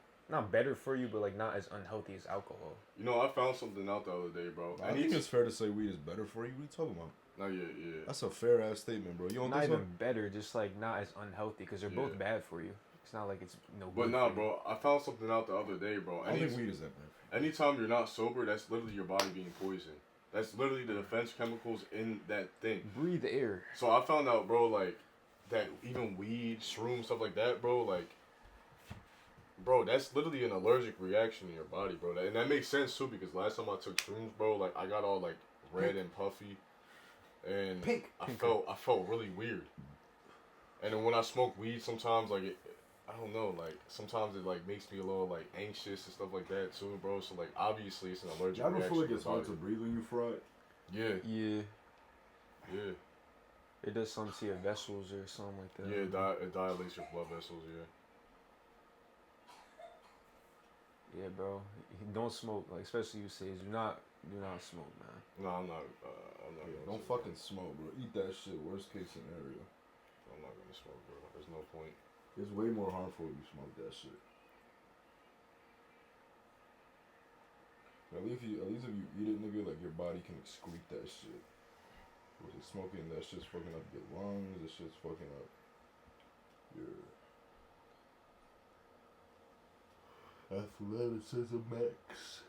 Speaker 1: better for you, but like not as unhealthy as alcohol.
Speaker 3: You know, I found something out the other day, bro.
Speaker 2: I think it's fair to say weed is better for you. What are you talking about?
Speaker 3: Not yet, yeah.
Speaker 2: That's a fair ass statement, bro. You don't
Speaker 1: Not
Speaker 2: think
Speaker 1: even
Speaker 2: so?
Speaker 1: better, just like not as unhealthy because they're both
Speaker 3: Yeah.
Speaker 1: bad for you. It's not like it's no good.
Speaker 3: But nah,
Speaker 1: for you.
Speaker 3: bro, I found something out the other day, bro.
Speaker 2: I don't think weed is that bad.
Speaker 3: Anytime you're not sober, that's literally your body being poisoned. That's literally the defense chemicals in that thing.
Speaker 1: Breathe air.
Speaker 3: So I found out, bro, like, that even weed, shrooms, stuff like that, bro, like, bro, that's literally an allergic reaction in your body, bro. And that makes sense, too, because last time I took shrooms, bro, like, I got all, like, red and puffy. And I felt really weird. And then when I smoke weed, sometimes, like, I don't know, like, sometimes it, like, makes me a little, like, anxious and stuff like that, too, bro. So, like, obviously, it's an allergic
Speaker 2: You ever
Speaker 3: reaction.
Speaker 2: feel like
Speaker 3: to
Speaker 2: it's
Speaker 3: your
Speaker 2: hard to
Speaker 3: body.
Speaker 2: breathe when you fry?
Speaker 3: Yeah,
Speaker 1: Yeah.
Speaker 3: yeah.
Speaker 1: It does something to your vessels or something like that.
Speaker 3: Yeah, it dilates your blood vessels, yeah.
Speaker 1: Yeah, bro. Don't smoke. Like, especially you say, do not smoke, man.
Speaker 3: No, I'm not
Speaker 2: Yeah,
Speaker 3: gonna
Speaker 2: don't
Speaker 3: smoke.
Speaker 2: fucking smoke, bro. Eat that shit. Worst case scenario.
Speaker 3: I'm not gonna smoke, bro. There's no point.
Speaker 2: It's way more harmful if you smoke that shit. At least if you eat it, nigga, like your body can excrete that shit. With it smoking, that shit's fucking up your lungs. That shit's fucking up your athleticism max.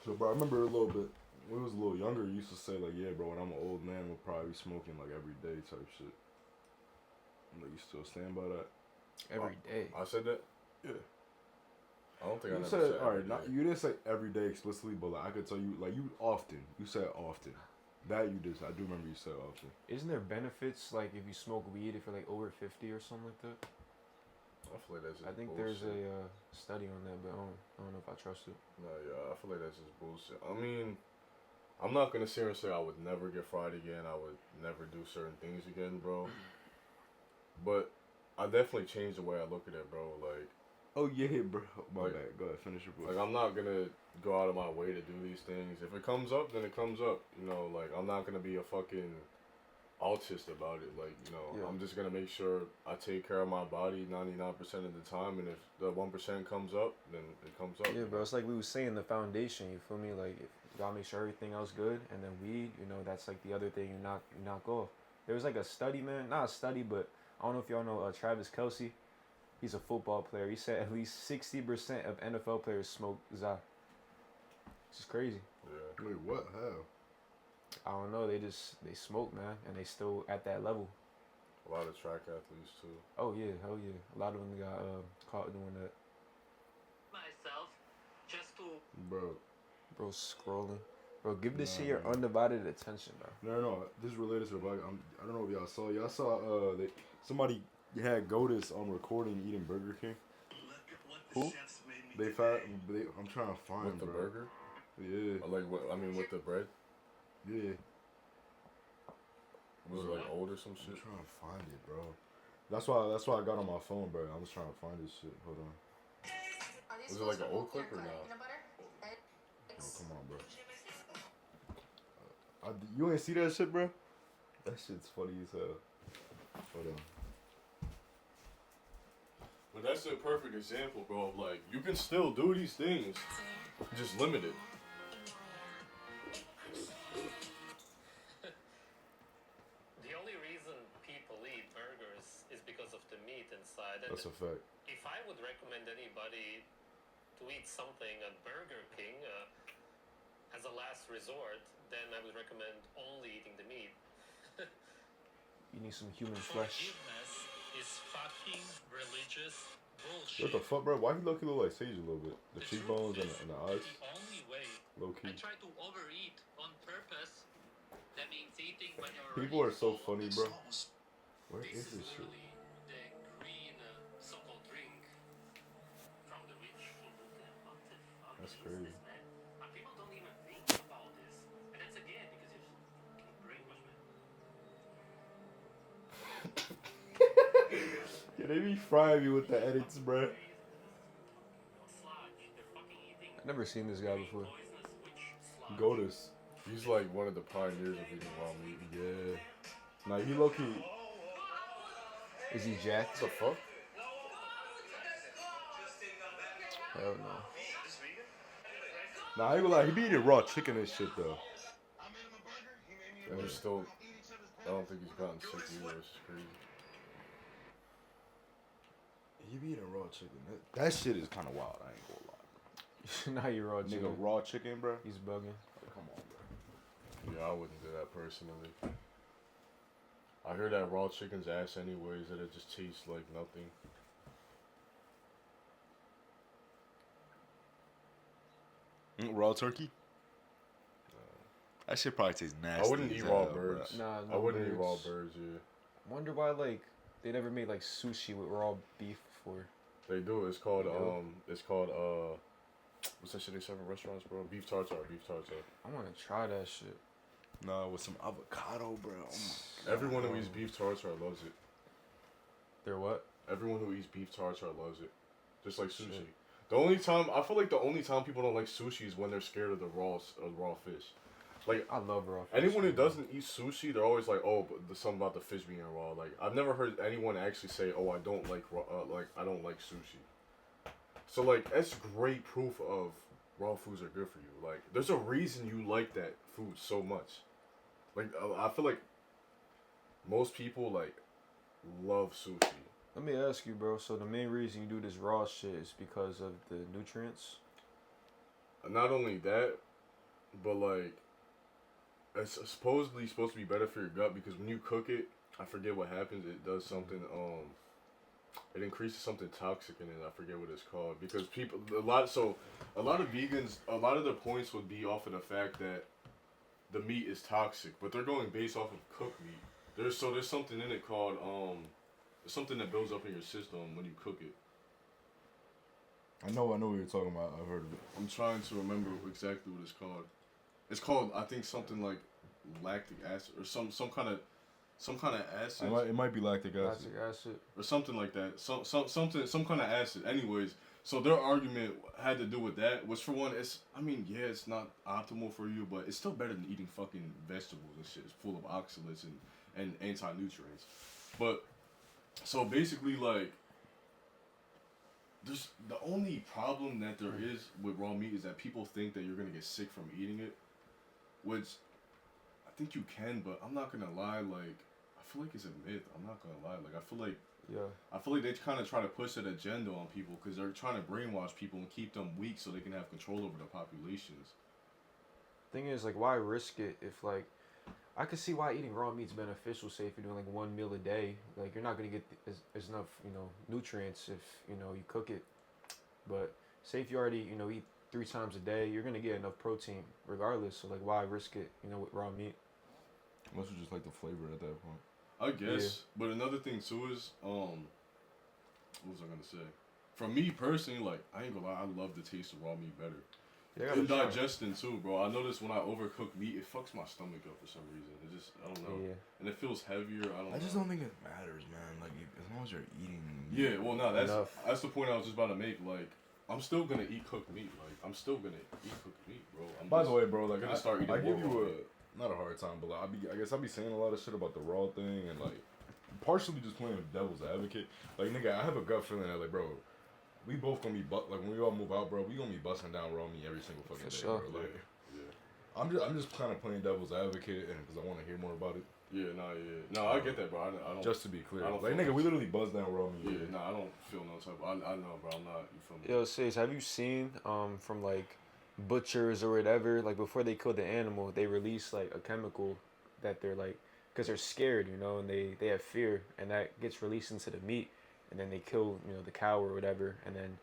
Speaker 2: So, bro, I remember a little bit when we was a little younger. You used to say like, "Yeah, bro, when I'm an old man, we'll probably be smoking like every day type shit." Like, you still stand by that?
Speaker 1: Every day.
Speaker 3: I said that?
Speaker 2: Yeah.
Speaker 3: I don't think I
Speaker 2: You
Speaker 3: never
Speaker 2: said,
Speaker 3: said
Speaker 2: all right,
Speaker 3: every
Speaker 2: not,
Speaker 3: day.
Speaker 2: you didn't say every day explicitly, but like I could tell you, like you often. You said often. That you did. I do remember you said often.
Speaker 1: Isn't there benefits like if you smoke weed if you're like over 50 or something like that?
Speaker 3: I feel like that's just
Speaker 1: I think
Speaker 3: bullshit.
Speaker 1: there's a study on that, but I don't know if I trust it.
Speaker 3: No, yeah, I feel like that's just bullshit. I mean, I'm not gonna sit here and say I would never get fried again. I would never do certain things again, bro. But I definitely changed the way I look at it, bro. Like,
Speaker 2: Oh yeah, bro. My
Speaker 3: Like-
Speaker 2: bad. Go ahead, finish your book.
Speaker 3: I'm not gonna go out of my way to do these things. If it comes up, then it comes up. You know, like I'm not gonna be a fucking autist about it. Like, you know,
Speaker 1: Yeah.
Speaker 3: I'm just gonna make sure I take care of my body 99% of the time, and if the 1% comes up, then it comes up.
Speaker 1: Yeah, bro. It's like we was saying, the foundation. You feel me? Like, you gotta make sure everything else good, and then weed. You know, that's like the other thing you knock off. There was like a study, man. Not a study, but I don't know if y'all know Travis Kelce. He's a football player. He said at least 60% of NFL players smoke za. It's just crazy.
Speaker 3: Yeah.
Speaker 2: Wait, what? How?
Speaker 1: I don't know. They smoke, man, and they still at that level.
Speaker 3: A lot of track athletes too.
Speaker 1: Oh yeah, hell yeah. A lot of them got caught doing that.
Speaker 4: myself just to
Speaker 2: Bro,
Speaker 1: Bro, scrolling. Bro, give this
Speaker 2: Nah,
Speaker 1: shit your
Speaker 2: man.
Speaker 1: undivided attention, bro.
Speaker 2: No. This is related to the vlog. I don't know if y'all saw. Y'all saw somebody had Godis on recording eating Burger King.
Speaker 1: Who?
Speaker 2: I'm trying to find
Speaker 3: With the
Speaker 2: bro.
Speaker 3: burger?
Speaker 2: Yeah.
Speaker 3: Or like, what, I mean, with the bread?
Speaker 2: Yeah.
Speaker 3: Was it like old or some
Speaker 2: I'm
Speaker 3: shit?
Speaker 2: trying to find it, bro. That's why I got on my phone, bro. I was trying to find this shit. Hold on.
Speaker 3: Was it like an old clip or no?
Speaker 2: Oh, come on, bro. You ain't see that shit, bro? That shit's funny as hell. Hold on.
Speaker 3: But that's a perfect example, bro. Of like, you can still do these things, just limited.
Speaker 4: The only reason people eat burgers is because of the meat inside. And
Speaker 2: That's a fact.
Speaker 4: if I would recommend anybody to eat something at Burger King as a last resort, then I would recommend only eating the meat.
Speaker 1: You need some human flesh.
Speaker 4: Forgiveness is fucking religious
Speaker 2: What
Speaker 4: bullshit.
Speaker 2: the fuck, bro? Why he look like Sage a little bit? The cheekbones and the eyes,
Speaker 4: The only way
Speaker 2: low
Speaker 4: I
Speaker 2: key.
Speaker 4: try to overeat on purpose. That means eating when you're
Speaker 2: People are
Speaker 4: already
Speaker 2: so
Speaker 4: full.
Speaker 2: funny, bro. Where
Speaker 4: This
Speaker 2: is this shit?
Speaker 4: literally the green so-called drink from the rich people. What the fuck
Speaker 2: That's
Speaker 4: is
Speaker 2: crazy.
Speaker 4: this, man? And people don't even think about this. And that's again because you're fucking brainwashed, man.
Speaker 2: Yeah, they be frying me with the edits, bro.
Speaker 4: Sludge. They're fucking eating
Speaker 1: I've never seen this guy before.
Speaker 4: poisonous witch sludge.
Speaker 2: Godis.
Speaker 3: He's like one of the pioneers of eating raw meat.
Speaker 2: Yeah. Nah, he low key.
Speaker 1: Is he jacked?
Speaker 3: What the fuck?
Speaker 1: Hell no.
Speaker 2: Nah, I ain't gonna lie. He be eating raw chicken and shit though.
Speaker 3: And he's still, I don't think he's gotten sick either, which is crazy.
Speaker 2: He be eating raw chicken. That shit is kind of wild. I ain't gonna lie.
Speaker 1: Now you're raw
Speaker 2: Nigga,
Speaker 1: chicken.
Speaker 2: raw chicken, bro.
Speaker 1: He's bugging.
Speaker 2: Come on, bro.
Speaker 3: Yeah, I wouldn't do that personally. I hear that raw chicken's ass anyways, that it just tastes like nothing.
Speaker 2: Raw turkey? That shit probably tastes nasty.
Speaker 3: I wouldn't
Speaker 2: as
Speaker 3: eat
Speaker 2: hell,
Speaker 3: raw
Speaker 2: bro.
Speaker 3: birds.
Speaker 1: Nah,
Speaker 3: I
Speaker 1: no
Speaker 3: wouldn't eat raw
Speaker 1: birds.
Speaker 3: birds, yeah.
Speaker 1: Wonder why like they never made like sushi with raw beef before.
Speaker 3: They do. It's called,
Speaker 1: They do?
Speaker 3: what's that shit they serve in restaurants, bro? Beef tartare.
Speaker 1: I want to try that shit.
Speaker 2: Nah, with some avocado, bro. Oh my God.
Speaker 3: Everyone who eats beef tartare loves it.
Speaker 1: They're what?
Speaker 3: Everyone who eats beef tartare loves it. Just like sushi.
Speaker 1: Shit.
Speaker 3: The only time, I feel like the only time people don't like sushi is when they're scared of the raw fish. Like,
Speaker 1: I love raw fish.
Speaker 3: anyone who
Speaker 1: man.
Speaker 3: doesn't eat sushi, they're always like, oh, but there's something about the fish being raw. Like, I've never heard anyone actually say, oh, I don't like raw, I don't like sushi. So, like, that's great proof of raw foods are good for you. Like, there's a reason you like that food so much. Like, I feel like most people, like, love sushi.
Speaker 1: Let me ask you, bro. So the main reason you do this raw shit is because of the nutrients?
Speaker 3: Not only that, but, like, it's supposedly supposed to be better for your gut because when you cook it, I forget what happens. It does something. It increases something toxic in it. I forget what it's called because a lot of vegans, a lot of their points would be off of the fact that the meat is toxic, but they're going based off of cooked meat. There's something in it called something that builds up in your system when you cook it.
Speaker 2: I know what you're talking about. I've heard of it.
Speaker 3: I'm trying to remember exactly what it's called. It's called, I think, something like lactic acid or some kind of acid
Speaker 2: It might be lactic acid.
Speaker 1: Lactic acid.
Speaker 3: or something like that. Some kind of acid. Anyways, so their argument had to do with that. Which for one, it's it's not optimal for you, but it's still better than eating fucking vegetables and shit. It's full of oxalates and anti-nutrients. But so basically, like, there's the only problem that there is with raw meat is that people think that you're gonna get sick from eating it, which I think you can, but I'm not gonna lie. Like, I feel like it's a myth. I'm not gonna lie. Like, I feel like they kind of try to push that agenda on people because they're trying to brainwash people and keep them weak so they can have control over the populations.
Speaker 1: Thing is, like, why risk it if, like, I could see why eating raw meat's beneficial. Say if you're doing like one meal a day, like you're not gonna get as enough nutrients if you cook it. But say if you already eat 3 times a day, you're gonna get enough protein regardless. So like, why risk it? You know, with raw meat.
Speaker 2: Unless you just like the flavor at that point.
Speaker 3: I guess. But another thing too is, what was I gonna say? For me personally, like I ain't gonna lie, I love the taste of raw meat better.
Speaker 1: Yeah,
Speaker 3: And digesting too, bro. I notice when I overcook meat, it fucks my stomach up for some reason. It just, I don't know.
Speaker 1: Yeah.
Speaker 3: And it feels heavier.
Speaker 2: I just don't think it matters, man. Like as long as you're eating.
Speaker 3: Yeah, well, no,
Speaker 1: Enough.
Speaker 3: that's the point I was just about to make. Like, I'm still gonna eat cooked meat. Like, I'm still gonna eat cooked meat, bro.
Speaker 2: By the way, bro, like
Speaker 3: gonna start eating
Speaker 2: I give
Speaker 3: more raw
Speaker 2: you not a hard time, but like, I guess I be saying a lot of shit about the raw thing and like partially just playing devil's advocate. Like nigga, I have a gut feeling that like, bro, we both gonna be like when we all move out, bro, we gonna be busting down raw meat every single fucking day,
Speaker 1: sure.
Speaker 2: bro. Like,
Speaker 3: Yeah.
Speaker 2: I'm just kind of playing devil's advocate and because I want to hear more about it.
Speaker 3: Yeah, no, I get that, bro. I don't.
Speaker 2: Just to be clear,
Speaker 3: I don't
Speaker 2: like
Speaker 3: feel
Speaker 2: nigga, we literally buzz down raw meat.
Speaker 3: Yeah, no, I don't feel no type. I know, bro. I'm not. You feel me?
Speaker 1: Yo, Sis, have you seen from like butchers or whatever, like before they kill the animal, they release like a chemical that they're like, because they're scared, you know, and they have fear, and that gets released into the meat, and then they kill, you know, the cow or whatever, and then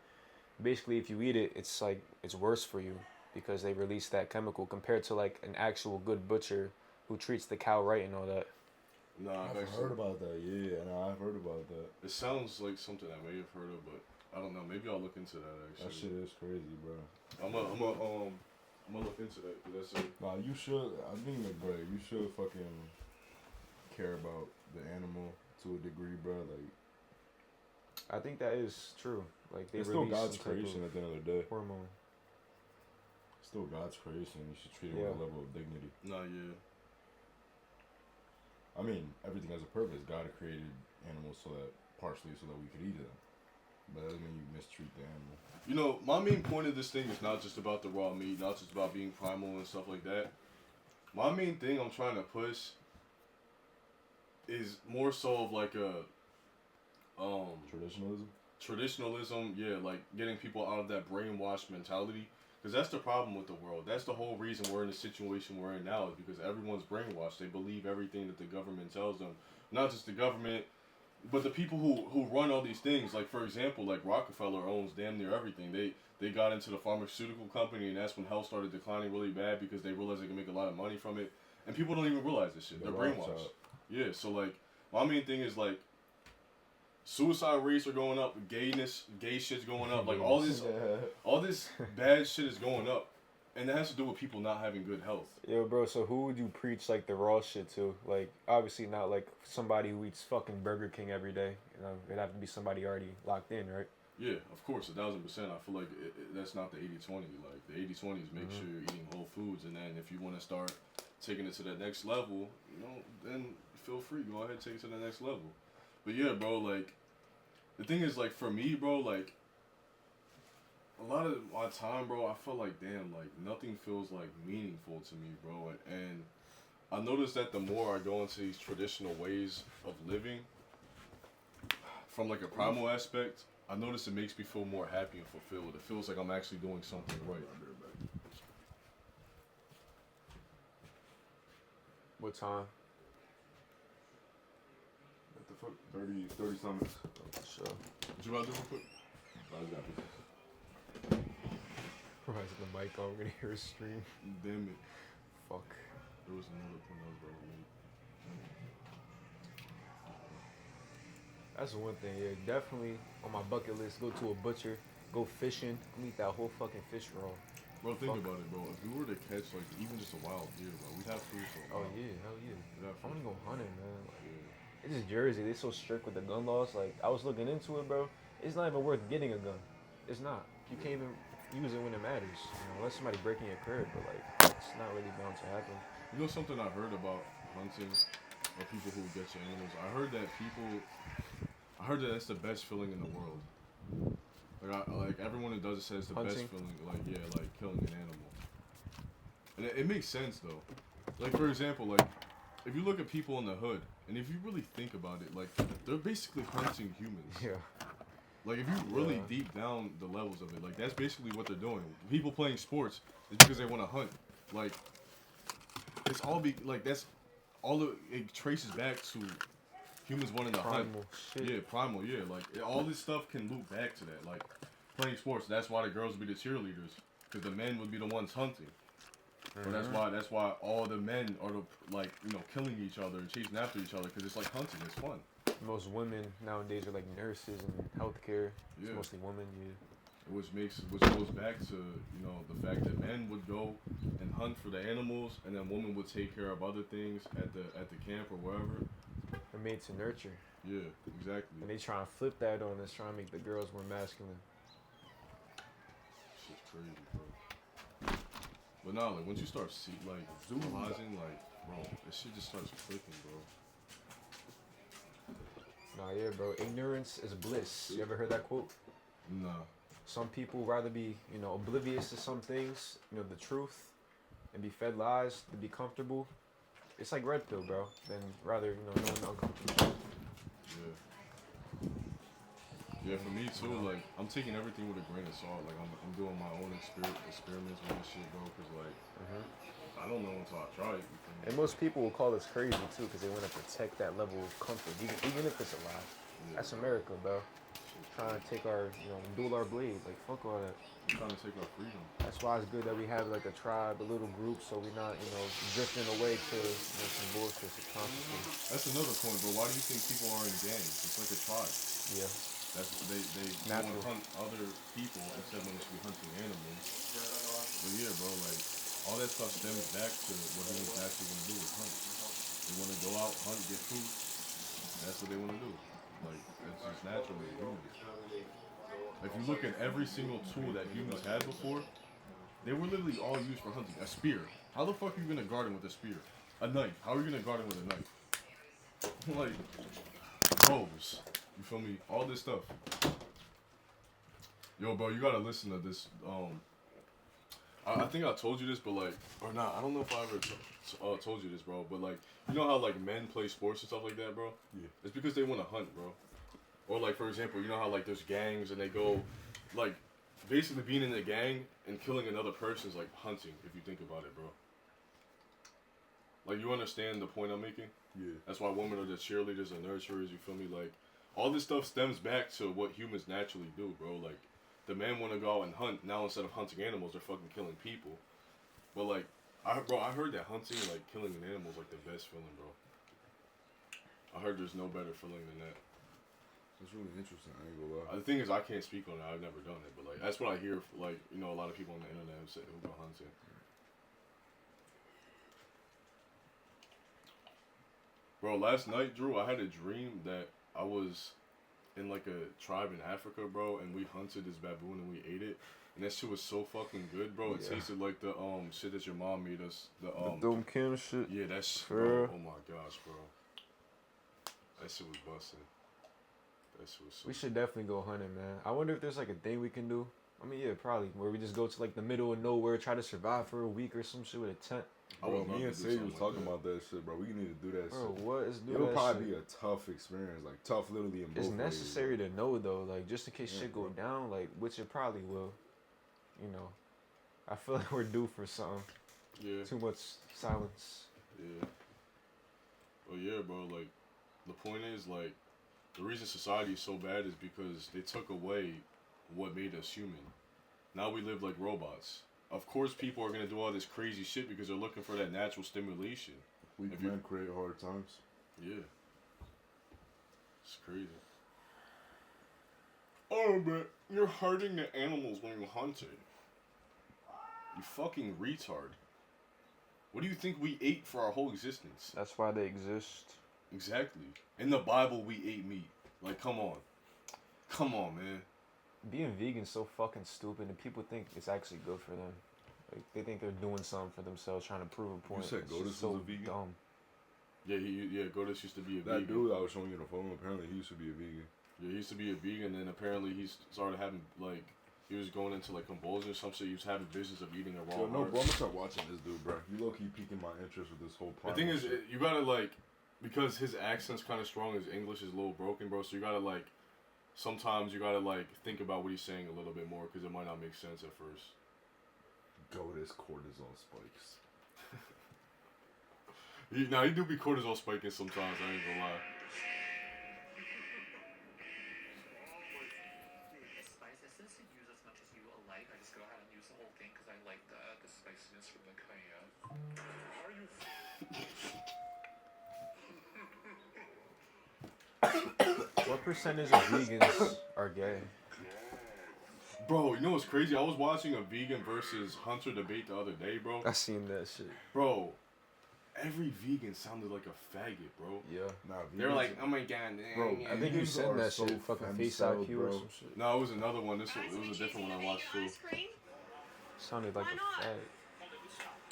Speaker 1: basically if you eat it, it's like it's worse for you because they release that chemical compared to like an actual good butcher who treats the cow right and all that.
Speaker 3: Nah,
Speaker 2: I've heard about that. Yeah, no, I've heard about that.
Speaker 3: It sounds like something I may have heard of, but I don't know. Maybe I'll look into that actually.
Speaker 2: That shit is crazy, bro.
Speaker 3: I'm gonna look into that because that's
Speaker 2: Nah, you should. I think that, bro, you should fucking care about the animal to a degree, bro. Like,
Speaker 1: I think that is true. Like they
Speaker 2: it's still
Speaker 1: release
Speaker 2: God's
Speaker 1: some type
Speaker 2: creation
Speaker 1: of
Speaker 2: at the end of the day.
Speaker 1: hormone.
Speaker 2: It's still God's creation. You should treat it
Speaker 1: Yeah.
Speaker 2: with a level of dignity.
Speaker 3: nah, yeah.
Speaker 2: I mean, everything has a purpose. God created animals so that partially so that we could eat them. But that doesn't mean you mistreat the animal.
Speaker 3: You know, my main point of this thing is not just about the raw meat, not just about being primal and stuff like that. My main thing I'm trying to push is more so of like a
Speaker 2: Traditionalism.
Speaker 3: traditionalism, yeah, like getting people out of that brainwashed mentality. Because that's the problem with the world. That's the whole reason we're in the situation we're in now is because everyone's brainwashed. They believe everything that the government tells them. Not just the government, but the people who run all these things. Like, for example, like Rockefeller owns damn near everything. They got into the pharmaceutical company, and that's when health started declining really bad because they realized they can make a lot of money from it. And people don't even realize this shit. They're brainwashed. Yeah, so, like, my main thing is, like, suicide rates are going up, gay shit's going up, like all this bad shit is going up, and that has to do with people not having good health.
Speaker 1: Yo, bro, so who would you preach like the raw shit to? Like, obviously not like somebody who eats fucking Burger King every day. You know, it'd have to be somebody already locked in, right?
Speaker 3: Yeah, of course, 1,000%. I feel like that's not the 80-20. Like the 80-20 is make sure you're eating whole foods, and then if you want to start taking it to the next level, you know, then feel free, go ahead, take it to the next level. But yeah, bro, like, the thing is, like, for me, bro, like, a lot of my time, bro, I feel like, damn, like, nothing feels, like, meaningful to me, bro. And I noticed that the more I go into these traditional ways of living, from, like, a primal aspect, I notice it makes me feel more happy and fulfilled. It feels like I'm actually doing something right.
Speaker 1: What time?
Speaker 2: What the fuck? 30 summits.
Speaker 1: Sure.
Speaker 3: What you about to do real quick?
Speaker 1: Rise the mic on, we're gonna hear a stream.
Speaker 3: Damn it.
Speaker 1: Fuck.
Speaker 3: There was another point I was about to make.
Speaker 1: That's one thing, yeah. Definitely on my bucket list, go to a butcher, go fishing, eat that whole fucking fish roll.
Speaker 3: Bro, think
Speaker 1: Fuck.
Speaker 3: about it, bro. If we were to catch, like, even just a wild deer, bro, we'd have food for a
Speaker 1: Oh
Speaker 3: while.
Speaker 1: yeah, hell yeah.
Speaker 3: We'd have
Speaker 1: I
Speaker 3: food.
Speaker 1: wanna go hunting, man. Like,
Speaker 3: Yeah.
Speaker 1: it's just Jersey. They so strict with the gun laws. Like, I was looking into it, bro. It's not even worth getting a gun. It's not. You can't even use it when it matters. You know, unless somebody breaking your crib, but like, it's not really bound to happen.
Speaker 3: You know something I heard about hunting or people who get your animals? I heard that that's the best feeling in the world. Like everyone who does it says the best
Speaker 1: Hunting?
Speaker 3: feeling. Like, yeah, like killing an animal. And it makes sense though. Like, for example, like if you look at people in the hood, and if you really think about it, like they're basically hunting humans.
Speaker 1: Yeah.
Speaker 3: Like, if you really
Speaker 1: Yeah.
Speaker 3: deep down the levels of it, like, that's basically what they're doing. People playing sports is because they want to hunt. Like, it's all that's all it traces back to humans wanting to hunt.
Speaker 1: Primal shit.
Speaker 3: Yeah, primal, yeah. Like, all this stuff can loop back to that. Like, playing sports, that's why the girls be the cheerleaders. because the men would be the ones hunting. So that's why all the men are like killing each other and chasing after each other because it's like hunting. It's fun.
Speaker 1: Most women nowadays are like nurses and healthcare. It's
Speaker 3: Yeah.
Speaker 1: mostly women. Yeah.
Speaker 3: Which goes back to the fact that men would go and hunt for the animals, and then women would take care of other things at the camp or wherever.
Speaker 1: They're made to nurture,
Speaker 3: Yeah, exactly.
Speaker 1: and they try and flip that on us, trying to make the girls more masculine.
Speaker 3: Shit's crazy, bro. But nah, like once you start realizing, like, bro, this shit just starts clicking, bro.
Speaker 1: Nah, yeah, bro. Ignorance is bliss. You ever heard that quote?
Speaker 3: Nah.
Speaker 1: Some people rather be, oblivious to some things, the truth, and be fed lies to be comfortable. It's like red pill, bro. Than rather, knowing the uncomfortable shit.
Speaker 3: Yeah. Yeah, for me too. Like I'm taking everything with a grain of salt. Like I'm doing my own experiments with this shit, bro. Cause like I don't know until I try it.
Speaker 1: And most people will call us crazy too, because they want to protect that level of comfort, even if it's a lie.
Speaker 3: Yeah,
Speaker 1: That's America, bro. Trying to take our, dual our blade. Like, fuck all that.
Speaker 3: trying to take our freedom.
Speaker 1: That's why it's good that we have like a tribe, a little group, so we're not, drifting away to some bullshit subconsciously.
Speaker 3: That's another point, bro. Why do you think people are in gangs? It's like a tribe.
Speaker 1: Yeah.
Speaker 3: That's they want to hunt other people instead when they should be hunting animals. But yeah, bro, like all that stuff stems back to what humans actually want to do is hunt. They want to go out, hunt, get food. That's what they want to do. Like it's just naturally humans. If you look at every single tool that humans had before, they were literally all used for hunting. A spear. How the fuck are you gonna garden with a spear? A knife. How are you gonna garden with a knife? Like bows. You feel me? All this stuff. Yo, bro, you gotta listen to this. I think I told you this, but like, or not. I don't know if I ever told you this, bro. But like, you know how like men play sports and stuff like that, bro?
Speaker 2: Yeah.
Speaker 3: It's because they want to hunt, bro. Or like, for example, you know how like there's gangs and they go, like, basically being in a gang and killing another person is like hunting. If you think about it, bro. Like, you understand the point I'm making?
Speaker 2: Yeah.
Speaker 3: That's why women are the cheerleaders and nurturers. You feel me? Like, all this stuff stems back to what humans naturally do, bro. Like, the men want to go out and hunt. Now, instead of hunting animals, they're fucking killing people. But, like, I heard that hunting, like, killing an animal is, like, the best feeling, bro. I heard there's no better feeling than that.
Speaker 2: That's really interesting. I ain't gonna lie.
Speaker 3: The thing is, I can't speak on it. I've never done it. But, like, that's what I hear, like, a lot of people on the internet say who go hunting. Bro, last night, Drew, I had a dream that I was in like a tribe in Africa, bro, and we hunted this baboon and we ate it. And that shit was so fucking good, bro. It tasted like the shit that your mom made us. The
Speaker 1: Dome Kim shit.
Speaker 3: yeah, that's
Speaker 1: Bro.
Speaker 3: oh my gosh, bro. That shit was busting. That shit was so
Speaker 1: We should definitely go hunting, man. I wonder if there's like a thing we can do. I mean, yeah, probably. Where we just go to like the middle of nowhere, try to survive for a week or some shit with a tent.
Speaker 2: Bro,
Speaker 3: would love
Speaker 2: me
Speaker 3: to
Speaker 2: and
Speaker 3: do
Speaker 2: Sadie
Speaker 3: something
Speaker 2: was
Speaker 3: like
Speaker 2: talking
Speaker 3: that.
Speaker 2: about that shit, bro. We need to do that
Speaker 1: Bro,
Speaker 2: shit.
Speaker 1: what is do
Speaker 2: It'll
Speaker 1: that
Speaker 2: probably
Speaker 1: shit?
Speaker 2: be a tough experience, like tough literally in both
Speaker 1: It's
Speaker 2: ways,
Speaker 1: necessary
Speaker 2: bro.
Speaker 1: to know though, like just in case
Speaker 2: Yeah,
Speaker 1: shit go
Speaker 2: bro.
Speaker 1: down, like which it probably will. I feel like we're due for something.
Speaker 3: yeah,
Speaker 1: Too much silence.
Speaker 3: yeah. But yeah, bro, like the point is like the reason society is so bad is because they took away what made us human. Now we live like robots. Of course, people are gonna do all this crazy shit because they're looking for that natural stimulation.
Speaker 2: Weak
Speaker 3: If you-
Speaker 2: men create hard times.
Speaker 3: Yeah, it's crazy. Oh, but you're hurting the animals when you hunt it. You fucking retard. What do you think we ate for our whole existence?
Speaker 1: That's why they exist.
Speaker 3: Exactly. In the Bible, we ate meat. Like, come on. Come on, man.
Speaker 1: Being vegan's so fucking stupid, and people think it's actually good for them. Like they think they're doing something for themselves, trying to prove a point.
Speaker 2: said
Speaker 1: It's
Speaker 2: Godus
Speaker 1: just so
Speaker 2: was a vegan?
Speaker 1: dumb.
Speaker 3: Yeah, Godus used to be a
Speaker 2: That
Speaker 3: vegan.
Speaker 2: dude I was showing you the phone, apparently he used to be a vegan.
Speaker 3: Yeah, he used to be a vegan, and apparently he started having, like, he was going into, like, convulsions or some shit. He was having visions of eating a raw
Speaker 2: Yo, no,
Speaker 3: heart.
Speaker 2: bro, I'm gonna start watching this dude, bro. You low-key piquing my interest with this whole
Speaker 3: The
Speaker 2: plot.
Speaker 3: thing is, you gotta, like, because his accent's kind of strong, his English is a little broken, bro, so you gotta, like, sometimes you gotta, like, think about what he's saying a little bit more, because it might not make sense at first.
Speaker 2: Godus cortisol spikes.
Speaker 3: He do be cortisol spiking sometimes, I ain't gonna lie.
Speaker 5: Spice, since you use as much as you like, I just go ahead and use the whole thing because I like the spiciness from the cayenne. Are you?
Speaker 1: What percentage of vegans are gay?
Speaker 3: Bro, you know what's crazy? I was watching a vegan versus Hunter debate the other day, bro.
Speaker 1: I seen that shit.
Speaker 3: Bro, every vegan sounded like a faggot, bro.
Speaker 1: Yeah.
Speaker 2: Nah,
Speaker 3: They were
Speaker 2: vegans-
Speaker 3: like, oh my god,
Speaker 2: Bro,
Speaker 1: I think you
Speaker 2: Vegans
Speaker 1: said
Speaker 2: are
Speaker 1: that
Speaker 2: so
Speaker 1: shit. Fucking Face
Speaker 2: femcel,
Speaker 1: IQ or
Speaker 2: bro.
Speaker 1: some shit.
Speaker 3: No, it was another one. It
Speaker 6: Guys,
Speaker 3: was a
Speaker 6: are we
Speaker 3: different one I
Speaker 6: choosing
Speaker 3: watched
Speaker 6: vegan
Speaker 3: too.
Speaker 6: ice cream?
Speaker 1: Sounded like
Speaker 6: Why
Speaker 1: a
Speaker 6: not?
Speaker 1: fag.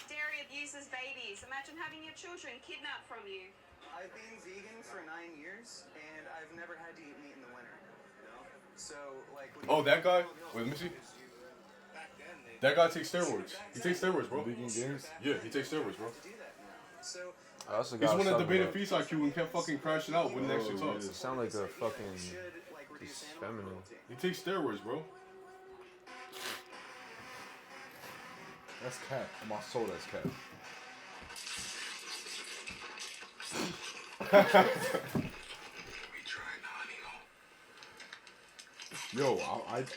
Speaker 6: Dairy abuses babies. Imagine having your children kidnapped from you.
Speaker 7: I've been vegan for 9 years, and I've never had to eat meat in the winter. So, like, what do
Speaker 3: Oh,
Speaker 7: you
Speaker 3: that guy? Wait, let me see. That guy takes steroids. He takes steroids, bro.
Speaker 2: Vegan games?
Speaker 3: Yeah, he takes steroids, bro.
Speaker 7: to do that now? So,
Speaker 1: I also
Speaker 3: He's
Speaker 1: got
Speaker 3: one that
Speaker 1: something
Speaker 3: debated
Speaker 1: about-
Speaker 3: Peace IQ and kept fucking crashing out, wouldn't actually talk.
Speaker 1: You sound like a fucking
Speaker 7: should like reduce
Speaker 1: just
Speaker 7: animal
Speaker 1: feminine.
Speaker 7: cruelty.
Speaker 3: He takes steroids, bro.
Speaker 2: That's cat. On my soul, that's cat. Yo,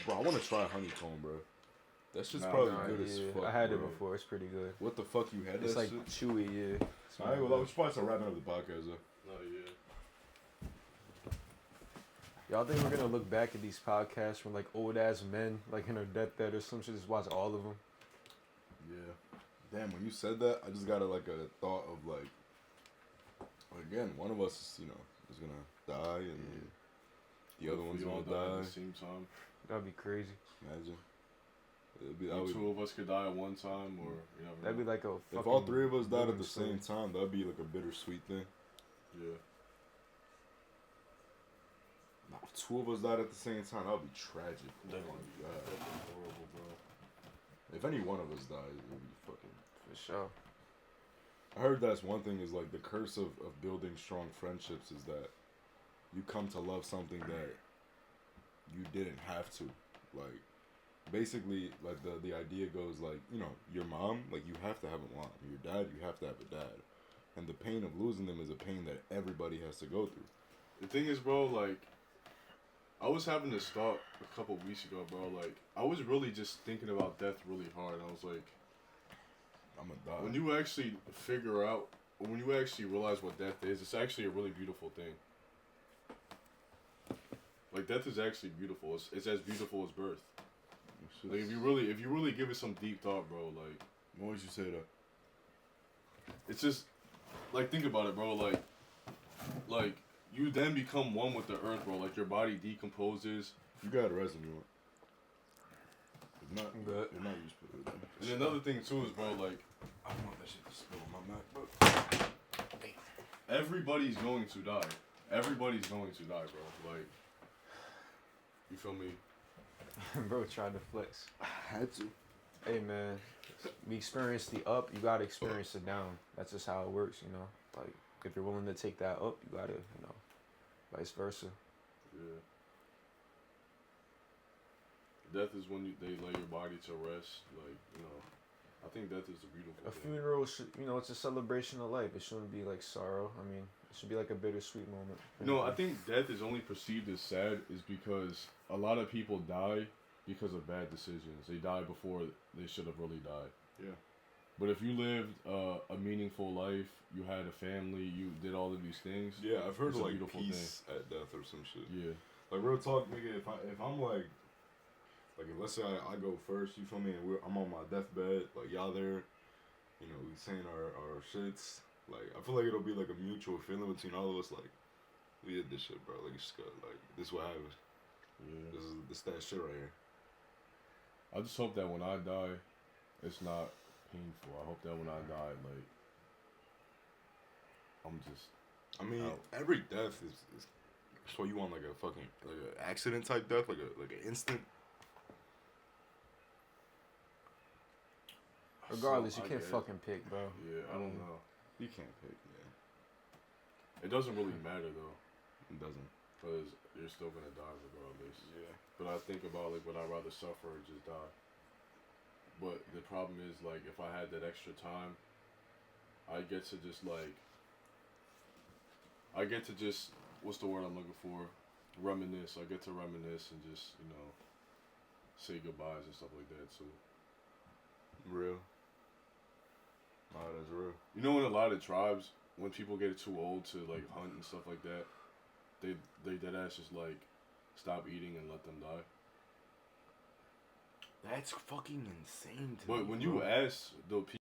Speaker 2: bro, I want to try honeycomb, bro. That shit's
Speaker 3: Nah,
Speaker 2: probably
Speaker 1: Nah,
Speaker 2: good as
Speaker 1: yeah,
Speaker 2: fuck.
Speaker 1: I had
Speaker 2: bro.
Speaker 1: it before. It's pretty good.
Speaker 2: What the fuck you had
Speaker 1: It's
Speaker 2: that
Speaker 1: like
Speaker 2: shit?
Speaker 1: chewy, yeah.
Speaker 2: Alright, well, we should probably start wrapping up the podcast, though.
Speaker 3: Oh, yeah.
Speaker 1: Y'all think we're gonna look back at these podcasts from like old ass men, like in our deathbed or some shit, just watch all of them?
Speaker 2: Yeah. Damn, when you said that, I just got a thought of like, again, one of us, you know, is gonna die and the other one's
Speaker 3: We all
Speaker 2: gonna
Speaker 3: die
Speaker 2: die.
Speaker 3: at the same time.
Speaker 1: That'd be crazy.
Speaker 2: Imagine. It'd be, I
Speaker 3: Or
Speaker 2: would,
Speaker 3: two of us could die at one time, or you never
Speaker 1: That'd be
Speaker 3: know.
Speaker 1: like a
Speaker 2: if
Speaker 1: fucking
Speaker 2: all three of us died at
Speaker 1: living
Speaker 2: the same
Speaker 1: story.
Speaker 2: time, that'd be like a bittersweet thing.
Speaker 3: Yeah.
Speaker 2: Now, if two of us died at the same time, that'd be tragic. Oh
Speaker 3: That'd
Speaker 2: my
Speaker 3: be
Speaker 2: god.
Speaker 3: fucking horrible, bro.
Speaker 2: If any one of us died, it would be fucking.
Speaker 1: For sure.
Speaker 2: I heard that's one thing is like the curse of building strong friendships is that you come to love something that you didn't have to. Like, basically, like the idea goes like, you know, your mom, like you have to have a mom. Your dad, you have to have a dad. And the pain of losing them is a pain that everybody has to go through.
Speaker 3: The thing is, bro, like, I was having this thought a couple weeks ago, bro. Like, I was really just thinking about death really hard. I was like,
Speaker 2: I'm gonna die.
Speaker 3: when you actually figure out, when you actually realize what death is, it's actually a really beautiful thing. Like, death is actually beautiful. It's as beautiful as birth. Like, if you really give it some deep thought, bro, like,
Speaker 2: What would you say that?
Speaker 3: it's just, like, think about it, bro. Like you then become one with the earth, bro. Like, your body decomposes.
Speaker 2: You got a resume. You want? If not,
Speaker 1: I'm good.
Speaker 2: if not, you just put it down.
Speaker 3: And another thing too is, bro, like,
Speaker 2: I don't want that shit to spill on my MacBook.
Speaker 3: everybody's going to die. Everybody's going to die, bro. Like, you feel me?
Speaker 1: Bro tried to flex.
Speaker 2: I had to.
Speaker 1: Hey man, we experience the up, you gotta experience the down. That's just how it works, you know. Like if you're willing to take that up, you gotta, you know, vice versa.
Speaker 3: Yeah. Death is when they lay your body to rest. Like, you know, I think death is a beautiful
Speaker 1: A
Speaker 3: thing.
Speaker 1: funeral should, you know, it's a celebration of life. It shouldn't be like sorrow. I mean, it should be like a bittersweet moment.
Speaker 3: No, I think death is only perceived as sad is because a lot of people die because of bad decisions. They die before they should have really died.
Speaker 2: Yeah.
Speaker 3: But if you lived a meaningful life, you had a family, you did all of these things.
Speaker 2: Yeah, I've heard
Speaker 3: It's a
Speaker 2: like
Speaker 3: beautiful
Speaker 2: peace at death or some shit.
Speaker 3: Yeah.
Speaker 2: Like real talk, nigga. If I'm like if let's say I go first, you feel me, and I'm on my deathbed, like y'all there, you know, we saying our shits. Like I feel like it'll be like a mutual feeling between all of us. Like we did this shit, bro. Like it's good. Like this what happened.
Speaker 3: Yeah.
Speaker 2: This that shit right here.
Speaker 3: I just hope that when I die, it's not painful. I hope that when I die, like, I'm just.
Speaker 2: I mean,
Speaker 3: Out.
Speaker 2: every death is so you want like a fucking like an accident type death, like an instant.
Speaker 1: Regardless,
Speaker 3: So,
Speaker 1: you
Speaker 3: I
Speaker 1: can't
Speaker 3: guess.
Speaker 1: fucking pick, bro.
Speaker 3: Yeah, I don't know.
Speaker 2: You can't pick, yeah.
Speaker 3: It doesn't really matter though,
Speaker 2: It doesn't.
Speaker 3: because you're still gonna die regardless.
Speaker 2: Yeah.
Speaker 3: But I think about like, would I rather suffer or just die? But the problem is like, if I had that extra time, I get to just like. I get to just, what's the word I'm looking for? Reminisce. I get to reminisce and just, you know, say goodbyes and stuff like that too.
Speaker 2: Real. Oh, that's real.
Speaker 3: You know, in a lot of tribes, when people get too old to like hunt and stuff like that, they dead ass just like stop eating and let them die.
Speaker 2: That's fucking insane to me.
Speaker 3: But when you
Speaker 2: bro.
Speaker 3: ask the people